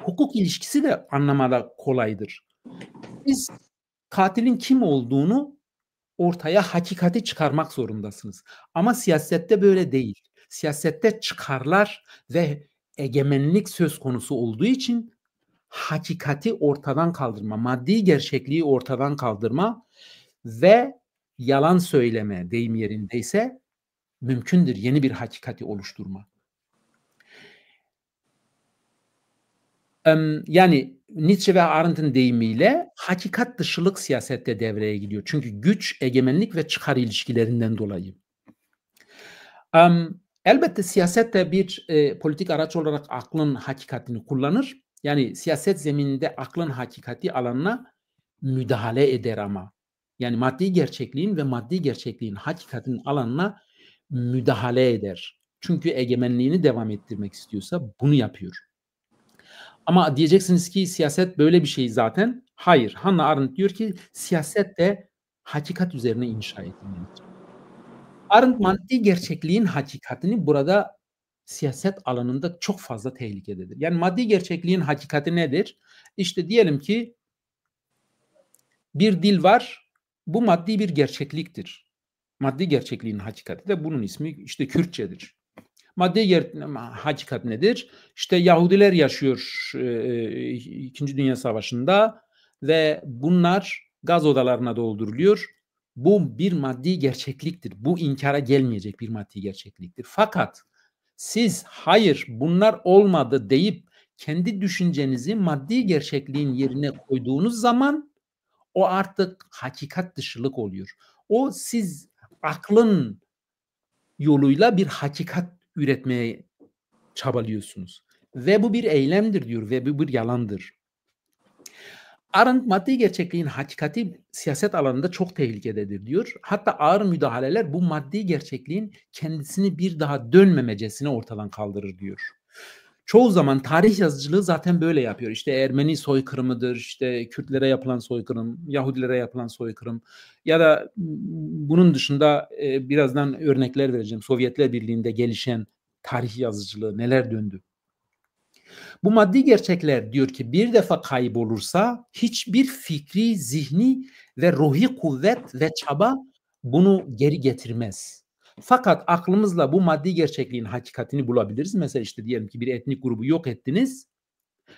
Hukuk ilişkisi de anlamada kolaydır. Biz katilin kim olduğunu ortaya hakikati çıkarmak zorundasınız. Ama siyasette böyle değil. Siyasette çıkarlar ve egemenlik söz konusu olduğu için hakikati ortadan kaldırma, maddi gerçekliği ortadan kaldırma ve yalan söyleme deyim yerindeyse mümkündür yeni bir hakikati oluşturma. Yani Nietzsche ve Arendt'in deyimiyle hakikat dışılık siyasette devreye giriyor. Çünkü güç, egemenlik ve çıkar ilişkilerinden dolayı. Elbette siyaset de bir politik araç olarak aklın hakikatini kullanır. Yani siyaset zemininde aklın hakikati alanına müdahale eder ama. Yani maddi gerçekliğin ve maddi gerçekliğin hakikatinin alanına müdahale eder. Çünkü egemenliğini devam ettirmek istiyorsa bunu yapıyor. Ama diyeceksiniz ki siyaset böyle bir şey zaten. Hayır. Hannah Arendt diyor ki siyaset de hakikat üzerine inşa edilmelidir. Arendt maddi gerçekliğin hakikatini burada siyaset alanında çok fazla tehlikededir. Yani maddi gerçekliğin hakikati nedir? İşte diyelim ki bir dil var. Bu maddi bir gerçekliktir. Maddi gerçekliğin hakikati de bunun ismi işte Kürtçedir. Maddi hakikat nedir? İşte Yahudiler yaşıyor İkinci Dünya Savaşı'nda ve bunlar gaz odalarına dolduruluyor. Bu bir maddi gerçekliktir. Bu inkara gelmeyecek bir maddi gerçekliktir. Fakat siz hayır bunlar olmadı deyip kendi düşüncenizi maddi gerçekliğin yerine koyduğunuz zaman o artık hakikat dışılık oluyor. O siz aklın yoluyla bir hakikat üretmeye çabalıyorsunuz. Ve bu bir eylemdir diyor ve bu bir yalandır. Arendt maddi gerçekliğin hakikati siyaset alanında çok tehlikededir diyor. Hatta ağır müdahaleler bu maddi gerçekliğin kendisini bir daha dönmemecesine ortadan kaldırır diyor. Çoğu zaman tarih yazıcılığı zaten böyle yapıyor. İşte Ermeni soykırımıdır, işte Kürtlere yapılan soykırım, Yahudilere yapılan soykırım ya da bunun dışında birazdan örnekler vereceğim. Sovyetler Birliği'nde gelişen tarih yazıcılığı neler döndü. Bu maddi gerçekler diyor ki bir defa kaybolursa hiçbir fikri, zihni ve ruhi kuvvet ve çaba bunu geri getirmez. Fakat aklımızla bu maddi gerçekliğin hakikatini bulabiliriz. Mesela işte diyelim ki bir etnik grubu yok ettiniz.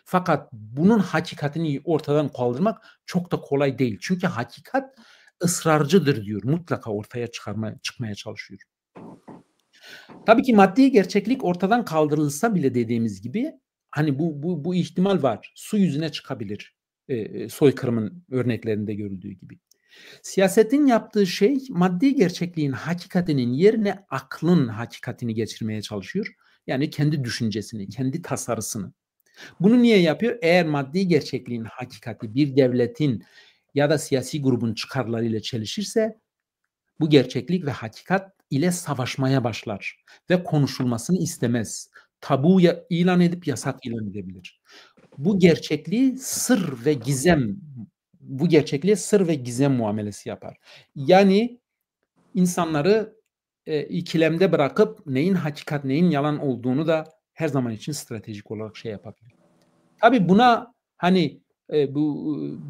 Fakat bunun hakikatini ortadan kaldırmak çok da kolay değil. Çünkü hakikat ısrarcıdır diyor. Mutlaka ortaya çıkmaya çalışıyor. Tabii ki maddi gerçeklik ortadan kaldırılsa bile dediğimiz gibi hani bu ihtimal var. Su yüzüne çıkabilir. Soykırımın örneklerinde görüldüğü gibi. Siyasetin yaptığı şey maddi gerçekliğin hakikatinin yerine aklın hakikatini geçirmeye çalışıyor. Yani kendi düşüncesini, kendi tasarısını. Bunu niye yapıyor? Eğer maddi gerçekliğin hakikati bir devletin ya da siyasi grubun çıkarlarıyla çelişirse bu gerçeklik ve hakikat ile savaşmaya başlar ve konuşulmasını istemez. Tabu ilan edip yasak ilan edebilir. Bu gerçekliği sır ve gizem, bu gerçekliğe sır ve gizem muamelesi yapar. Yani insanları ikilemde bırakıp neyin hakikat, neyin yalan olduğunu da her zaman için stratejik olarak şey yapabilir. Tabii buna hani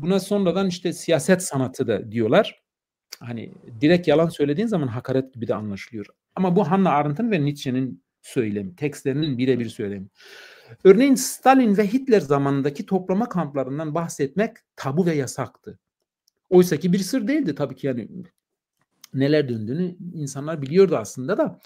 buna sonradan işte siyaset sanatı da diyorlar. Hani direkt yalan söylediğin zaman hakaret gibi de anlaşılıyor. Ama bu Hannah Arendt'ın ve Nietzsche'nin söylemi, tekstlerinin birebir söylemi. Örneğin Stalin ve Hitler zamanındaki toplama kamplarından bahsetmek tabu ve yasaktı. Oysa ki bir sır değildi tabii ki yani neler döndüğünü insanlar biliyordu aslında da.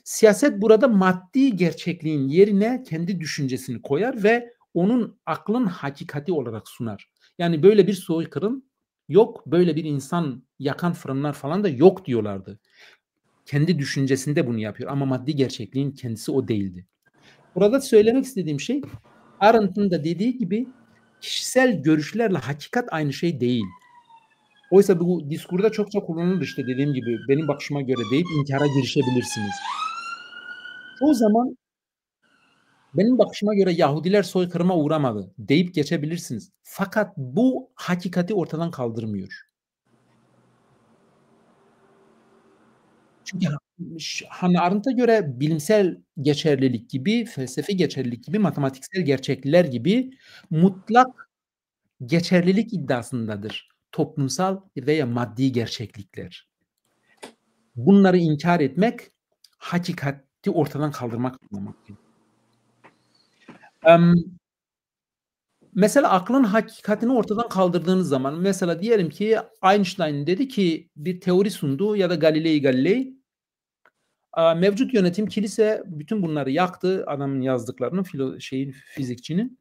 Siyaset burada maddi gerçekliğin yerine kendi düşüncesini koyar ve onun aklın hakikati olarak sunar. Yani böyle bir soykırım yok, böyle bir insan yakan fırınlar falan da yok diyorlardı. Kendi düşüncesinde bunu yapıyor ama maddi gerçekliğin kendisi o değildi. Burada söylemek istediğim şey Arendt'ın da dediği gibi kişisel görüşlerle hakikat aynı şey değil. Oysa bu diskurda çokça kullanılır işte dediğim gibi benim bakışıma göre deyip inkara girişebilirsiniz. Çoğu zaman benim bakışıma göre Yahudiler soykırıma uğramadı deyip geçebilirsiniz. Fakat bu hakikati ortadan kaldırmıyor. Çünkü Hannah Arendt'a göre bilimsel geçerlilik gibi, felsefi geçerlilik gibi, matematiksel gerçekler gibi mutlak geçerlilik iddiasındadır toplumsal veya maddi gerçeklikler. Bunları inkar etmek hakikati ortadan kaldırmak anlamaktır. Mesela aklın hakikatini ortadan kaldırdığınız zaman mesela diyelim ki Einstein dedi ki bir teori sundu ya da Galilei mevcut yönetim kilise bütün bunları yaktı adamın yazdıklarını fizikçinin.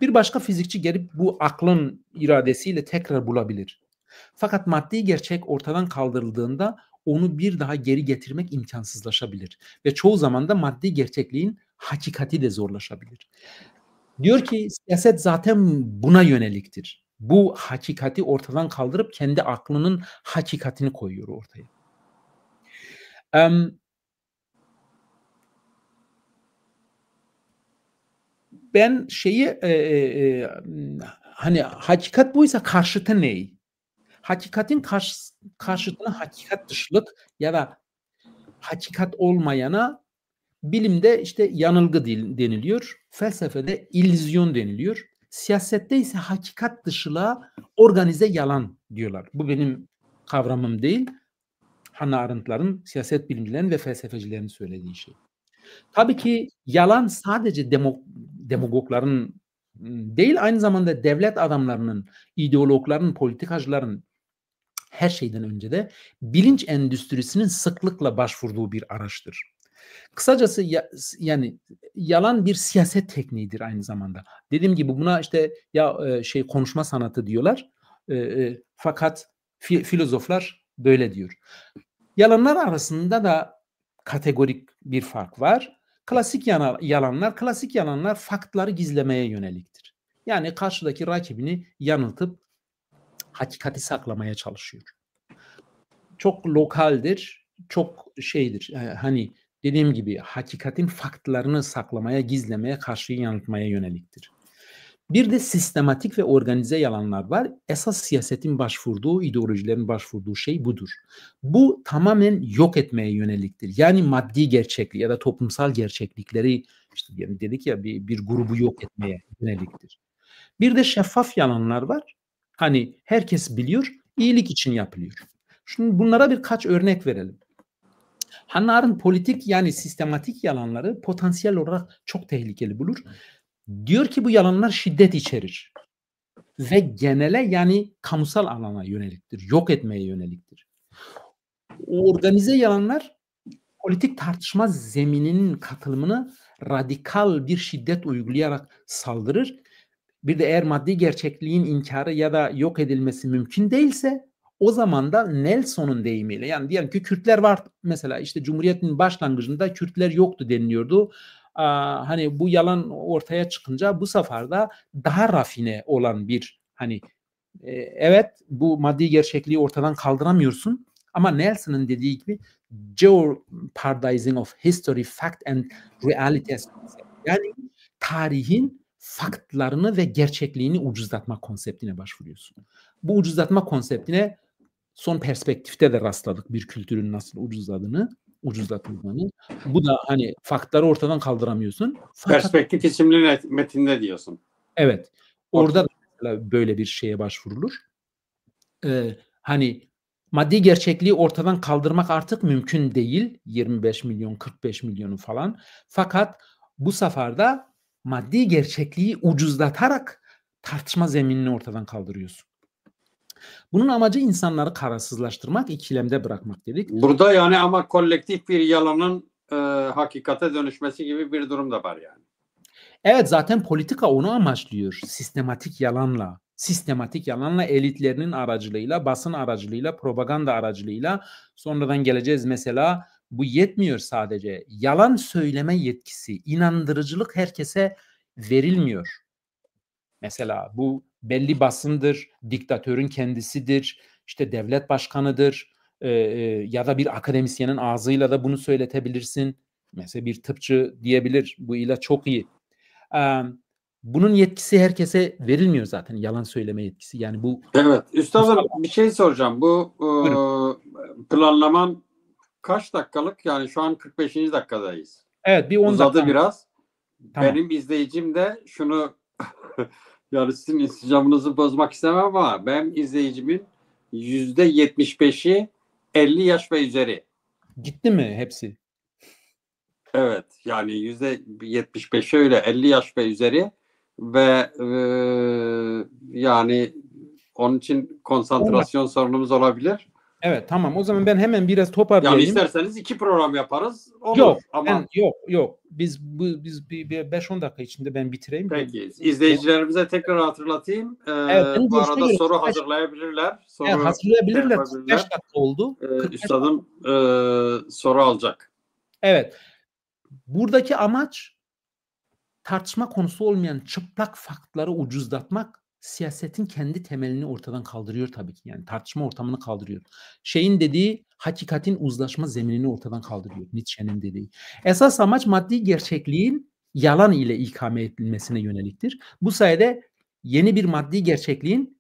Bir başka fizikçi gelip bu aklın iradesiyle tekrar bulabilir. Fakat maddi gerçek ortadan kaldırıldığında onu bir daha geri getirmek imkansızlaşabilir. Ve çoğu zaman da maddi gerçekliğin hakikati de zorlaşabilir. Diyor ki siyaset zaten buna yöneliktir. Bu hakikati ortadan kaldırıp kendi aklının hakikatini koyuyor ortaya. Ben şeyi hani hakikat buysa karşıtı ne? Hakikatin karşıtına hakikat dışılık ya da hakikat olmayana bilimde işte yanılgı deniliyor. Felsefede illüzyon deniliyor. Siyasette ise hakikat dışılığa organize yalan diyorlar. Bu benim kavramım değil. Hannah Arendt'ların, siyaset bilimcilerin ve felsefecilerin söylediği şey. Tabii ki yalan sadece demagogların değil, aynı zamanda devlet adamlarının, ideologların, politikacıların her şeyden önce de bilinç endüstrisinin sıklıkla başvurduğu bir araçtır. Kısacası yani yalan bir siyaset tekniğidir aynı zamanda. Dediğim gibi buna işte konuşma sanatı diyorlar. Fakat filozoflar böyle diyor. Yalanlar arasında da kategorik bir fark var. Klasik yalanlar faktları gizlemeye yöneliktir. Yani karşıdaki rakibini yanıltıp hakikati saklamaya çalışıyor. Çok lokaldir, çok şeydir. Hani dediğim gibi hakikatin faktlarını saklamaya, gizlemeye, karşıyı yanıltmaya yöneliktir. Bir de sistematik ve organize yalanlar var. Esas siyasetin başvurduğu, ideolojilerin başvurduğu şey budur. Bu tamamen yok etmeye yöneliktir. Yani maddi gerçeklik ya da toplumsal gerçeklikleri işte dedik ya bir grubu yok etmeye yöneliktir. Bir de şeffaf yalanlar var. Hani herkes biliyor, iyilik için yapılıyor. Şimdi bunlara birkaç örnek verelim. Hannah Arendt politik yani sistematik yalanları potansiyel olarak çok tehlikeli bulur. Diyor ki bu yalanlar şiddet içerir ve genele yani kamusal alana yöneliktir, yok etmeye yöneliktir. Organize yalanlar politik tartışma zemininin katılımını radikal bir şiddet uygulayarak saldırır. Bir de eğer maddi gerçekliğin inkarı ya da yok edilmesi mümkün değilse o zaman da Nelson'un deyimiyle yani diyelim ki Kürtler var mesela işte Cumhuriyet'in başlangıcında Kürtler yoktu deniliyordu. Hani bu yalan ortaya çıkınca bu sefer de daha rafine olan bir hani evet bu maddi gerçekliği ortadan kaldıramıyorsun ama Nelson'un dediği gibi jeopardizing of history, fact and reality yani tarihin faktlarını ve gerçekliğini ucuzlatma konseptine başvuruyorsun. Bu ucuzlatma konseptine son perspektifte de rastladık bir kültürün nasıl ucuzlatıldığını. Bu da hani faktları ortadan kaldıramıyorsun. Fakat, Perspektif isimli metinde diyorsun. Evet. Orada da böyle bir şeye başvurulur. Hani maddi gerçekliği ortadan kaldırmak artık mümkün değil. 25 milyon, 45 milyonu falan. Fakat bu sefer de maddi gerçekliği ucuzlatarak tartışma zeminini ortadan kaldırıyorsun. Bunun amacı insanları kararsızlaştırmak, ikilemde bırakmak dedik. Burada yani ama kolektif bir yalanın hakikate dönüşmesi gibi bir durum da var yani. Evet zaten politika onu amaçlıyor. Sistematik yalanla elitlerinin aracılığıyla, basın aracılığıyla, propaganda aracılığıyla sonradan geleceğiz mesela bu yetmiyor sadece. Yalan söyleme yetkisi, inandırıcılık herkese verilmiyor. Mesela bu belli basındır, diktatörün kendisidir, işte devlet başkanıdır ya da bir akademisyenin ağzıyla da bunu söyletebilirsin. Mesela bir tıpçı diyebilir bu ilaç çok iyi. Bunun yetkisi herkese verilmiyor zaten yalan söyleme yetkisi. Yani bu evet üstadım bir şey soracağım. Bu planlaman kaç dakikalık? Yani şu an 45. dakikadayız. Evet bir 10 uzadı dakika. Biraz. Tamam. Benim izleyicim de şunu yani sizin insicamınızı bozmak istemem ama benim izleyicimin %75'i 50 yaş ve üzeri. Gitti mi hepsi? Evet yani %75'i öyle 50 yaş ve üzeri ve yani onun için konsantrasyon sorunumuz olabilir. Evet, tamam. O zaman ben hemen biraz Yani toparlayayım. isterseniz 2 program yaparız. Olur. Yok, Ama yok. Biz bir 5-10 dakika içinde ben bitireyim. peki. İzleyicilerimize tekrar hatırlatayım. Evet, benim Bu görüşme arada göre soru 45, hazırlayabilirler. evet, Soru şey hazırlayabilirler. 45 yapabilirler. dakika oldu. 45 dakika. Üstadım soru alacak. Evet. Buradaki amaç tartışma konusu olmayan çıplak faktları ucuzlatmak, siyasetin kendi temelini ortadan kaldırıyor tabii ki. Yani tartışma ortamını kaldırıyor. Şeyin dediği hakikatin uzlaşma zeminini ortadan kaldırıyor. Nietzsche'nin dediği. Esas amaç maddi gerçekliğin yalan ile ikame edilmesine yöneliktir. Bu sayede yeni bir maddi gerçekliğin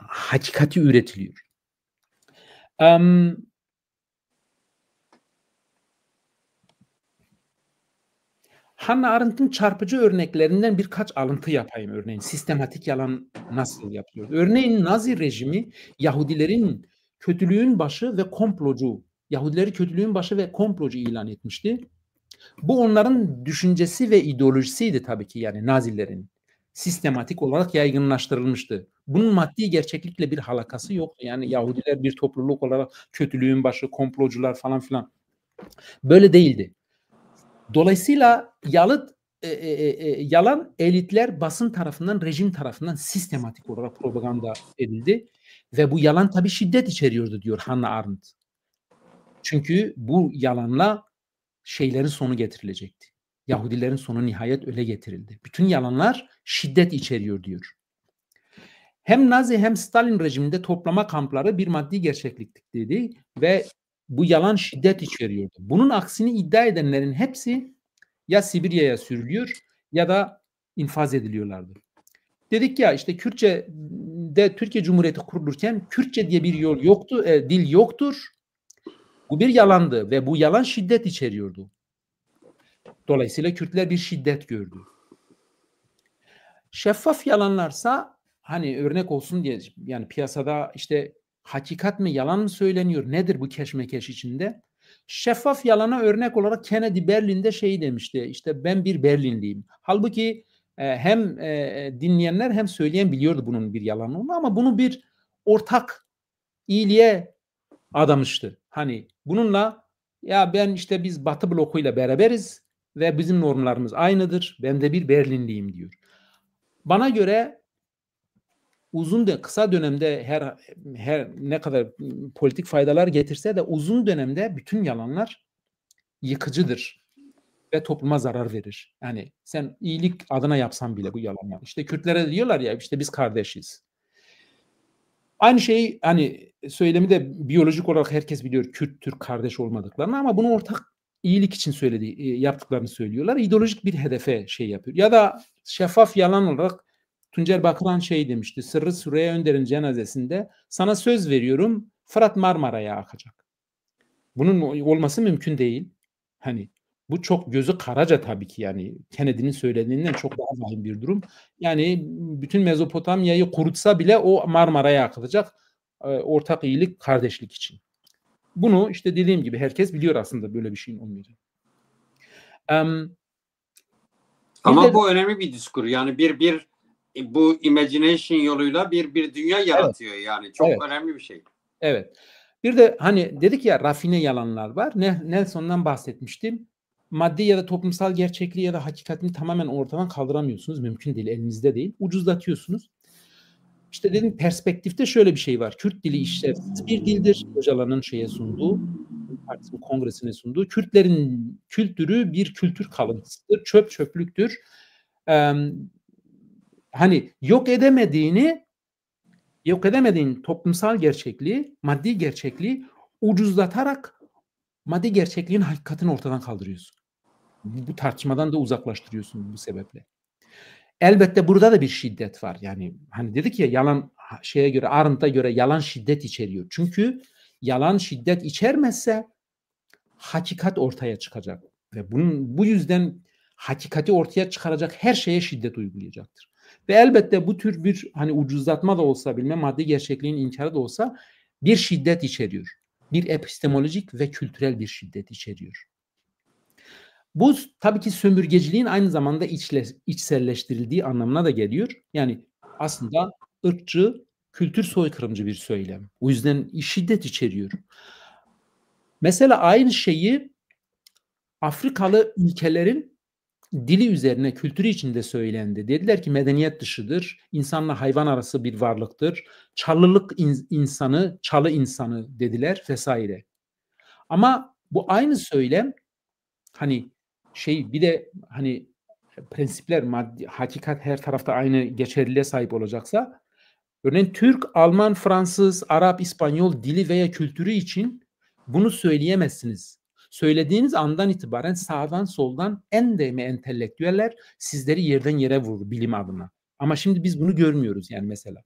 hakikati üretiliyor. Hannah Arendt'in çarpıcı örneklerinden birkaç alıntı yapayım örneğin. Sistematik yalan nasıl yapılıyor? Örneğin Nazi rejimi Yahudilerin kötülüğün başı ve komplocu, Yahudileri kötülüğün başı ve komplocu ilan etmişti. Bu onların düşüncesi ve ideolojisiydi tabii ki, yani Nazilerin. Sistematik olarak yaygınlaştırılmıştı. Bunun maddi gerçeklikle bir alakası yoktu. Yani Yahudiler bir topluluk olarak kötülüğün başı, komplocular falan filan. Böyle değildi. Dolayısıyla yalan elitler, basın tarafından, rejim tarafından sistematik olarak propaganda edildi ve bu yalan tabii şiddet içeriyordu diyor Hannah Arendt. Çünkü bu yalanla şeylerin sonu getirilecekti. Yahudilerin sonu nihayet öyle getirildi. Bütün yalanlar şiddet içeriyor diyor. Hem Nazi hem Stalin rejiminde toplama kampları bir maddi gerçeklik dedi ve bu yalan şiddet içeriyordu. Bunun aksini iddia edenlerin hepsi ya Sibirya'ya sürülüyor ya da infaz ediliyorlardı. Dedik ya işte Kürtçe'de Türkiye Cumhuriyeti kurulurken Kürtçe diye bir yol yoktu, dil yoktur. Bu bir yalandı ve bu yalan şiddet içeriyordu. Dolayısıyla Kürtler bir şiddet gördü. Şeffaf yalanlarsa hani örnek olsun diye, yani piyasada işte hakikat mi yalan mı söyleniyor, nedir bu keşmekeş içinde? Şeffaf yalana örnek olarak Kennedy Berlin'de şey demişti, işte ben bir Berlinliyim. Halbuki hem dinleyenler hem söyleyen biliyordu bunun bir yalan olduğunu, ama bunu bir ortak iyiliğe adamıştı. Hani bununla ya ben işte biz Batı blokuyla beraberiz ve bizim normlarımız aynıdır, ben de bir Berlinliyim diyor. Bana göre kısa dönemde her ne kadar politik faydalar getirse de uzun dönemde bütün yalanlar yıkıcıdır ve topluma zarar verir. Yani sen iyilik adına yapsan bile bu yalanlar. İşte Kürtlere diyorlar ya işte biz kardeşiz. Aynı şeyi hani söylemi de biyolojik olarak herkes biliyor, Kürt Türk kardeş olmadıklarını, ama bunu ortak iyilik için yaptıklarını söylüyorlar. İdeolojik bir hedefe şey yapıyor. Ya da şeffaf yalan olarak Tuncer Bakıran şey demişti. Sırrı Süreyya Önder'in cenazesinde sana söz veriyorum Fırat Marmara'ya akacak. Bunun olması mümkün değil. Hani bu çok gözü karaca tabii ki, yani Kennedy'nin söylediğinden çok daha vahim bir durum. Yani bütün Mezopotamya'yı kurutsa bile o Marmara'ya akılacak, ortak iyilik, kardeşlik için. Bunu işte dediğim gibi herkes biliyor aslında böyle bir şeyin olmayacağını. Ama bu önemli bir diskur. Yani bu imagination yoluyla bir dünya yaratıyor yani. Çok Evet. önemli bir şey. Evet. Bir de hani dedik ya rafine yalanlar var. Nelson'dan bahsetmiştim. Maddi ya da toplumsal gerçekliği ya da hakikatini tamamen ortadan kaldıramıyorsunuz. Mümkün değil, elinizde değil. Ucuzlatıyorsunuz. İşte dedim perspektifte şöyle bir şey var. Kürt dili işlevsiz bir dildir. Öcalan'ın partisinin kongresine sunduğu. Kürtlerin kültürü bir kültür kalıntısıdır. Çöplüktür. Hani yok edemediğin toplumsal gerçekliği, maddi gerçekliği ucuzlatarak maddi gerçekliğin hakikatini ortadan kaldırıyorsun. Bu tartışmadan da uzaklaştırıyorsun bu sebeple. Elbette burada da bir şiddet var. Yani hani dedik ya, yalan şeye göre, Arendt'a göre yalan şiddet içeriyor. Çünkü yalan şiddet içermezse hakikat ortaya çıkacak ve bu yüzden hakikati ortaya çıkaracak her şeye şiddet uygulayacaktır. Ve elbette bu tür bir hani ucuzlatma da olsa, bilmem maddi gerçekliğin inkarı da olsa bir şiddet içeriyor. Bir epistemolojik ve kültürel bir şiddet içeriyor. Bu tabii ki sömürgeciliğin aynı zamanda içselleştirildiği anlamına da geliyor. Yani aslında ırkçı, kültür soykırımcı bir söylem. O yüzden şiddet içeriyor. Mesela aynı şeyi Afrikalı ülkelerin dili üzerine, kültürü içinde söylendi. Dediler ki medeniyet dışıdır, insanla hayvan arası bir varlıktır, çalılık insanı, çalı insanı dediler vesaire. Ama bu aynı söylem hani bir de hani prensipler, maddi, hakikat her tarafta aynı geçerliliğe sahip olacaksa örneğin Türk, Alman, Fransız, Arap, İspanyol dili veya kültürü için bunu söyleyemezsiniz. Söylediğiniz andan itibaren sağdan soldan en değme entelektüeller sizleri yerden yere vurur bilim adına. Ama şimdi biz bunu görmüyoruz yani mesela.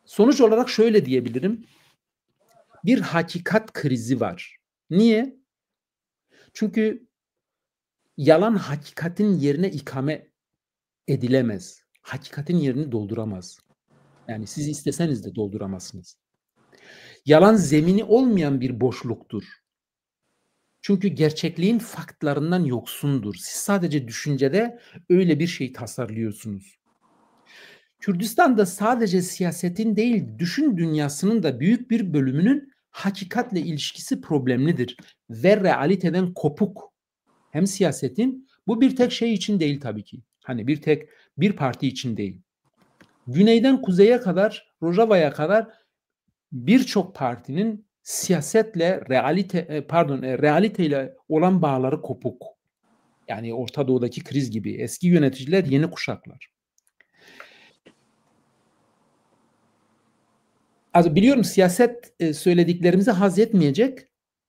Sonuç olarak şöyle diyebilirim. Bir hakikat krizi var. Niye? Çünkü yalan hakikatin yerine ikame edilemez. Hakikatin yerini dolduramaz. Yani siz isteseniz de dolduramazsınız. Yalan zemini olmayan bir boşluktur. Çünkü gerçekliğin faktlarından yoksundur. Siz sadece düşüncede öyle bir şey tasarlıyorsunuz. Kürdistan'da sadece siyasetin değil, düşün dünyasının da büyük bir bölümünün hakikatle ilişkisi problemlidir. Ve realiteden kopuk. Hem siyasetin, bu bir tek şey için değil tabii ki. Hani bir parti için değil. Güneyden kuzeye kadar, Rojava'ya kadar birçok partinin siyasetle realiteyle olan bağları kopuk. Yani Orta Doğu'daki kriz gibi. Eski yöneticiler, yeni kuşaklar. Also biliyorum siyaset söylediklerimizi haz etmeyecek.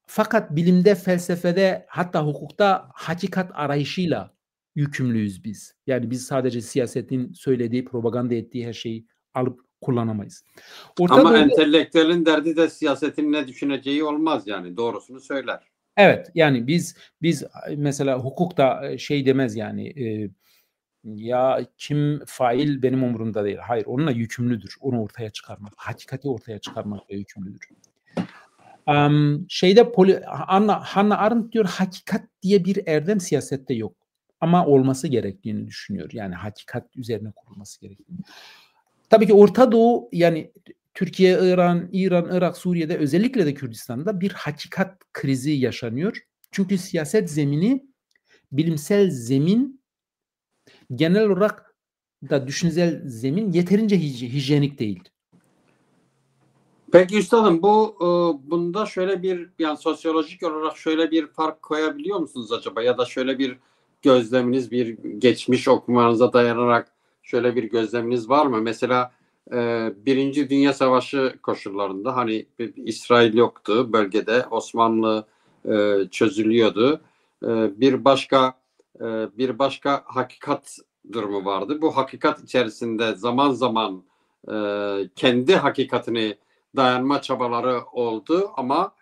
Fakat bilimde, felsefede, hatta hukukta hakikat arayışıyla yükümlüyüz biz. Yani biz sadece siyasetin söylediği, propaganda ettiği her şeyi alıp kullanamayız. Ama entelektüelin derdi de siyasetin ne düşüneceği olmaz yani. Doğrusunu söyler. Evet, yani biz mesela hukukta demez yani ya kim fail benim umurumda değil. Hayır, onunla yükümlüdür. Onu ortaya çıkarmak, hakikati ortaya çıkarmakla yükümlüdür. Hannah Arendt diyor, hakikat diye bir erdem siyasette yok. Ama olması gerektiğini düşünüyor. Yani hakikat üzerine kurulması gerektiğini. Tabii ki Orta Doğu, yani Türkiye, İran, Irak, Suriye'de, özellikle de Kürdistan'da bir hakikat krizi yaşanıyor. Çünkü siyaset zemini, bilimsel zemin, genel olarak da düşünsel zemin yeterince hijyenik değil. Peki üstadım, bunda şöyle bir, yani sosyolojik olarak şöyle bir fark koyabiliyor musunuz acaba? Ya da şöyle bir gözleminiz, bir geçmiş okumanıza dayanarak şöyle bir gözleminiz var mı? Mesela Birinci Dünya Savaşı koşullarında hani İsrail yoktu bölgede, Osmanlı çözülüyordu. Bir başka hakikat durumu vardı. Bu hakikat içerisinde zaman zaman kendi hakikatini dayanma çabaları oldu ama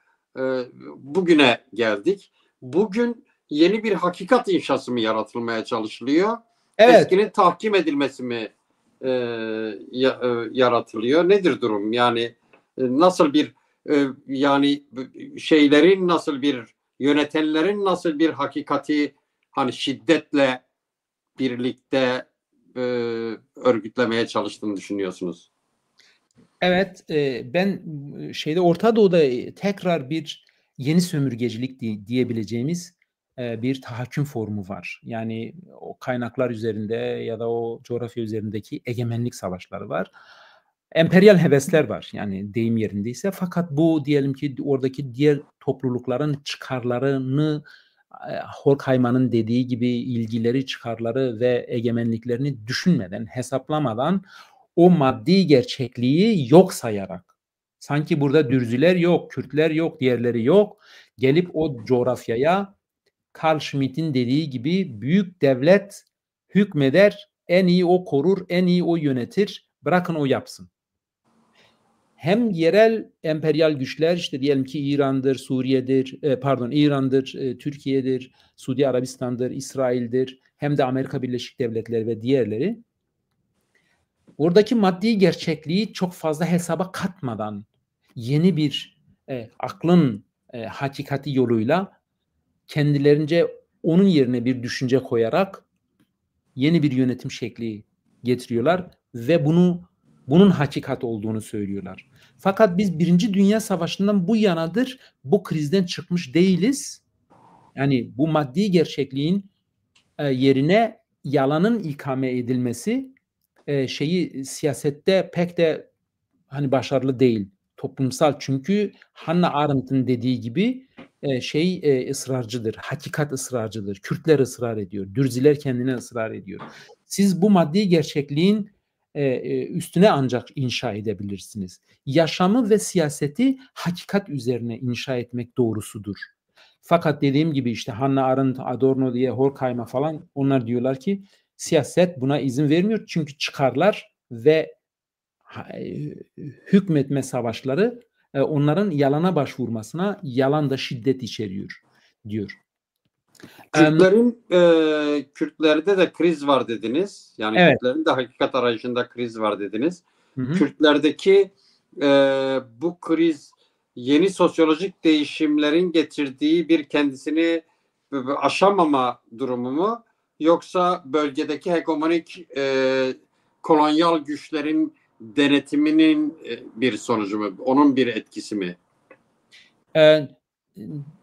bugüne geldik. Bugün yeni bir hakikat inşası mı yaratılmaya çalışılıyor? Evet. Eskinin tahkim edilmesi mi yaratılıyor? Nedir durum? Yani nasıl bir yani şeylerin nasıl bir, yönetenlerin nasıl bir hakikati hani şiddetle birlikte örgütlemeye çalıştığını düşünüyorsunuz? Evet, ben Orta Doğu'da tekrar bir yeni sömürgecilik diyebileceğimiz bir tahakküm formu var. Yani o kaynaklar üzerinde ya da o coğrafya üzerindeki egemenlik savaşları var. Emperyal hevesler var, yani deyim yerindeyse. Fakat bu, diyelim ki oradaki diğer toplulukların çıkarlarını, Horkheimer'ın dediği gibi ilgileri, çıkarları ve egemenliklerini düşünmeden, hesaplamadan, o maddi gerçekliği yok sayarak, sanki burada Dürzüler yok, Kürtler yok, diğerleri yok, gelip o coğrafyaya Carl Schmitt'in dediği gibi büyük devlet hükmeder, en iyi o korur, en iyi o yönetir, bırakın o yapsın. Hem yerel emperyal güçler, işte diyelim ki İran'dır, İran'dır, Türkiye'dir, Suudi Arabistan'dır, İsrail'dir, hem de Amerika Birleşik Devletleri ve diğerleri, oradaki maddi gerçekliği çok fazla hesaba katmadan yeni bir aklın hakikati yoluyla kendilerince onun yerine bir düşünce koyarak yeni bir yönetim şekli getiriyorlar ve bunu Bunun hakikat olduğunu söylüyorlar. Fakat biz Birinci Dünya Savaşı'ndan bu yanadır bu krizden çıkmış değiliz. Yani bu maddi gerçekliğin yerine yalanın ikame edilmesi siyasette pek de hani başarılı değil. Toplumsal, çünkü Hannah Arendt'in dediği gibi ısrarcıdır. Hakikat ısrarcıdır. Kürtler ısrar ediyor. Dürziler kendine ısrar ediyor. Siz bu maddi gerçekliğin üstüne ancak inşa edebilirsiniz. Yaşamı ve siyaseti hakikat üzerine inşa etmek doğrusudur. Fakat dediğim gibi işte Hannah Arendt, Adorno diye Horkheimer falan, onlar diyorlar ki siyaset buna izin vermiyor. Çünkü çıkarlar ve hükmetme savaşları onların yalana başvurmasına, yalan da şiddet içeriyor diyor. Kürtlerde de kriz var dediniz. Yani evet. Kürtlerin de hakikat arayışında kriz var dediniz. Hı-hı. Kürtlerdeki bu kriz yeni sosyolojik değişimlerin getirdiği bir kendisini aşamama durumu mu? Yoksa bölgedeki hegemonik kolonyal güçlerin denetiminin bir sonucu mu? Onun bir etkisi mi?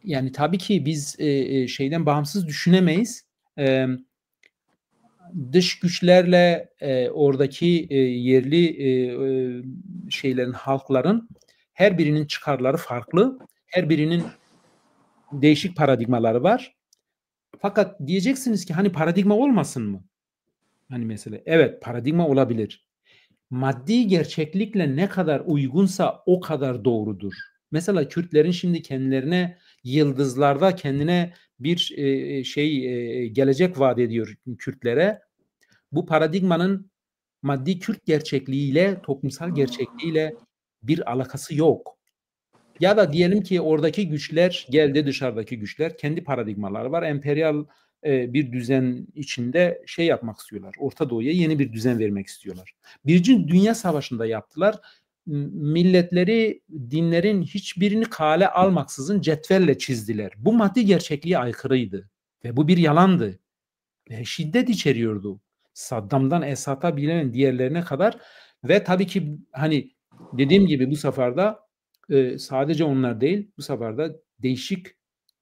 Yani tabii ki biz şeyden bağımsız düşünemeyiz. Dış güçlerle oradaki yerli şeylerin, halkların her birinin çıkarları farklı. Her birinin değişik paradigmaları var. Fakat diyeceksiniz ki hani paradigma olmasın mı? Hani mesela evet, paradigma olabilir. Maddi gerçeklikle ne kadar uygunsa o kadar doğrudur. Mesela Kürtlerin şimdi kendilerine yıldızlarda kendine bir gelecek vaat ediyor Kürtlere. Bu paradigmanın maddi Kürt gerçekliğiyle, toplumsal gerçekliğiyle bir alakası yok. Ya da diyelim ki oradaki güçler geldi, dışarıdaki güçler kendi paradigmaları var. Emperyal bir düzen içinde yapmak istiyorlar. Orta Doğu'ya yeni bir düzen vermek istiyorlar. Birinci Dünya Savaşı'nda yaptılar. Milletleri, dinlerin hiçbirini kale almaksızın cetvelle çizdiler. Bu maddi gerçekliğe aykırıydı. Ve bu bir yalandı. Ve şiddet içeriyordu. Saddam'dan Esad'a bilen diğerlerine kadar. Ve tabii ki hani dediğim gibi bu sefer de sadece onlar değil, bu sefer de değişik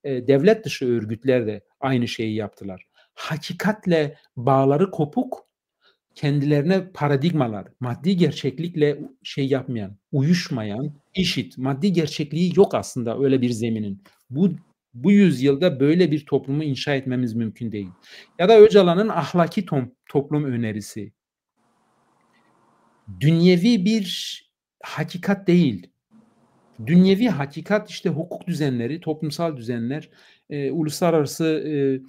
devlet dışı örgütler de aynı şeyi yaptılar. Hakikatle bağları kopuk, kendilerine paradigmalar, maddi gerçeklikle yapmayan, uyuşmayan, maddi gerçekliği yok aslında öyle bir zeminin. Bu yüzyılda böyle bir toplumu inşa etmemiz mümkün değil. Ya da Öcalan'ın ahlaki toplum önerisi. Dünyevi bir hakikat değil. Dünyevi hakikat işte hukuk düzenleri, toplumsal düzenler, uluslararası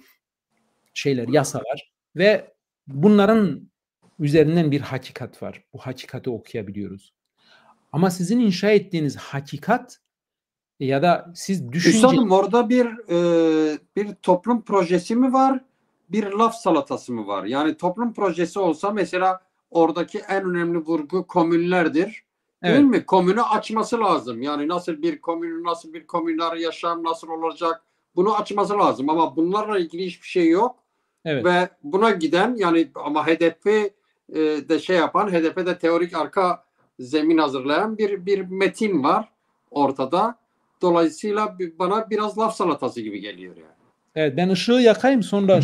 yasalar ve bunların üzerinden bir hakikat var. Bu hakikati okuyabiliyoruz. Ama sizin inşa ettiğiniz hakikat ya da siz Üstadım, orada bir toplum projesi mi var? Bir laf salatası mı var? Yani toplum projesi olsa mesela oradaki en önemli vurgu komünlerdir. Değil mi? Komünü açması lazım. Yani nasıl bir komünler yaşam nasıl olacak? Bunu açması lazım ama bunlarla ilgili hiçbir şey yok. Evet. Ve buna giden yani ama HDP de yapan, HDP'de teorik arka zemin hazırlayan bir metin var ortada. Dolayısıyla bana biraz laf salatası gibi geliyor yani. Evet, ben ışığı yakayım sonra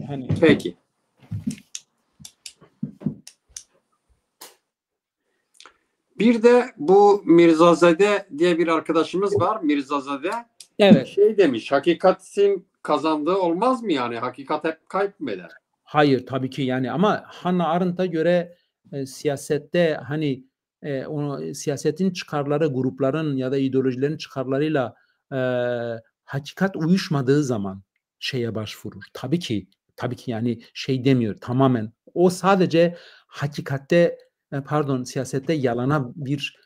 hani. Peki. Bir de bu Mirzazade diye bir arkadaşımız var. Mirzazade. Evet. Demiş, hakikatin kazandığı olmaz mı yani? Hakikat hep kayıp mı eder? Hayır tabii ki yani, ama Hannah Arendt'a göre siyasette hani siyasetin çıkarları, grupların ya da ideolojilerin çıkarlarıyla hakikat uyuşmadığı zaman başvurur. Tabii ki yani demiyor tamamen. O sadece hakikatte siyasette yalana bir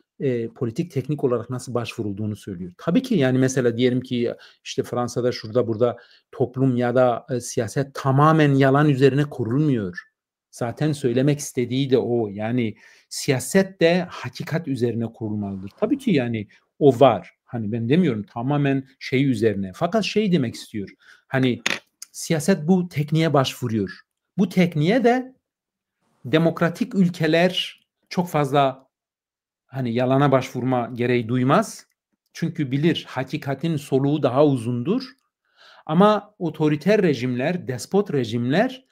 politik teknik olarak nasıl başvurulduğunu söylüyor. Tabii ki yani mesela diyelim ki işte Fransa'da şurada burada toplum ya da siyaset tamamen yalan üzerine kurulmuyor. Zaten söylemek istediği de o. Yani siyaset de hakikat üzerine kurulmalıdır. Tabii ki yani o var. Hani ben demiyorum tamamen üzerine. Fakat demek istiyor. Hani siyaset bu tekniğe başvuruyor. Bu tekniğe de demokratik ülkeler çok fazla hani yalana başvurma gereği duymaz. Çünkü bilir hakikatin soluğu daha uzundur. Ama otoriter rejimler, despot rejimler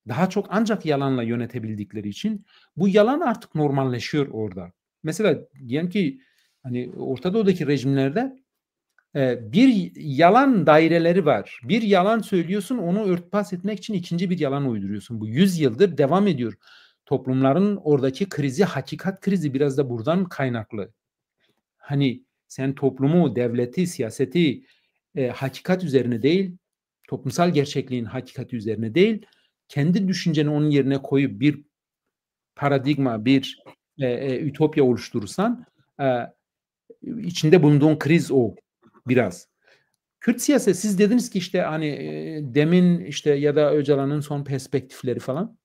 daha çok ancak yalanla yönetebildikleri için bu yalan artık normalleşiyor orada. Mesela diyelim ki hani Orta Doğu'daki rejimlerde bir yalan daireleri var. Bir yalan söylüyorsun, onu örtbas etmek için ikinci bir yalan uyduruyorsun. Bu 100 yıldır devam ediyor. Toplumların oradaki krizi, hakikat krizi biraz da buradan kaynaklı. Hani sen toplumu, devleti, siyaseti hakikat üzerine değil, toplumsal gerçekliğin hakikati üzerine değil, kendi düşünceni onun yerine koyup bir paradigma, bir ütopya oluşturursan içinde bulunduğun kriz o biraz. Kürt siyaseti siz dediniz ki işte hani demin işte ya da Öcalan'ın son perspektifleri falan.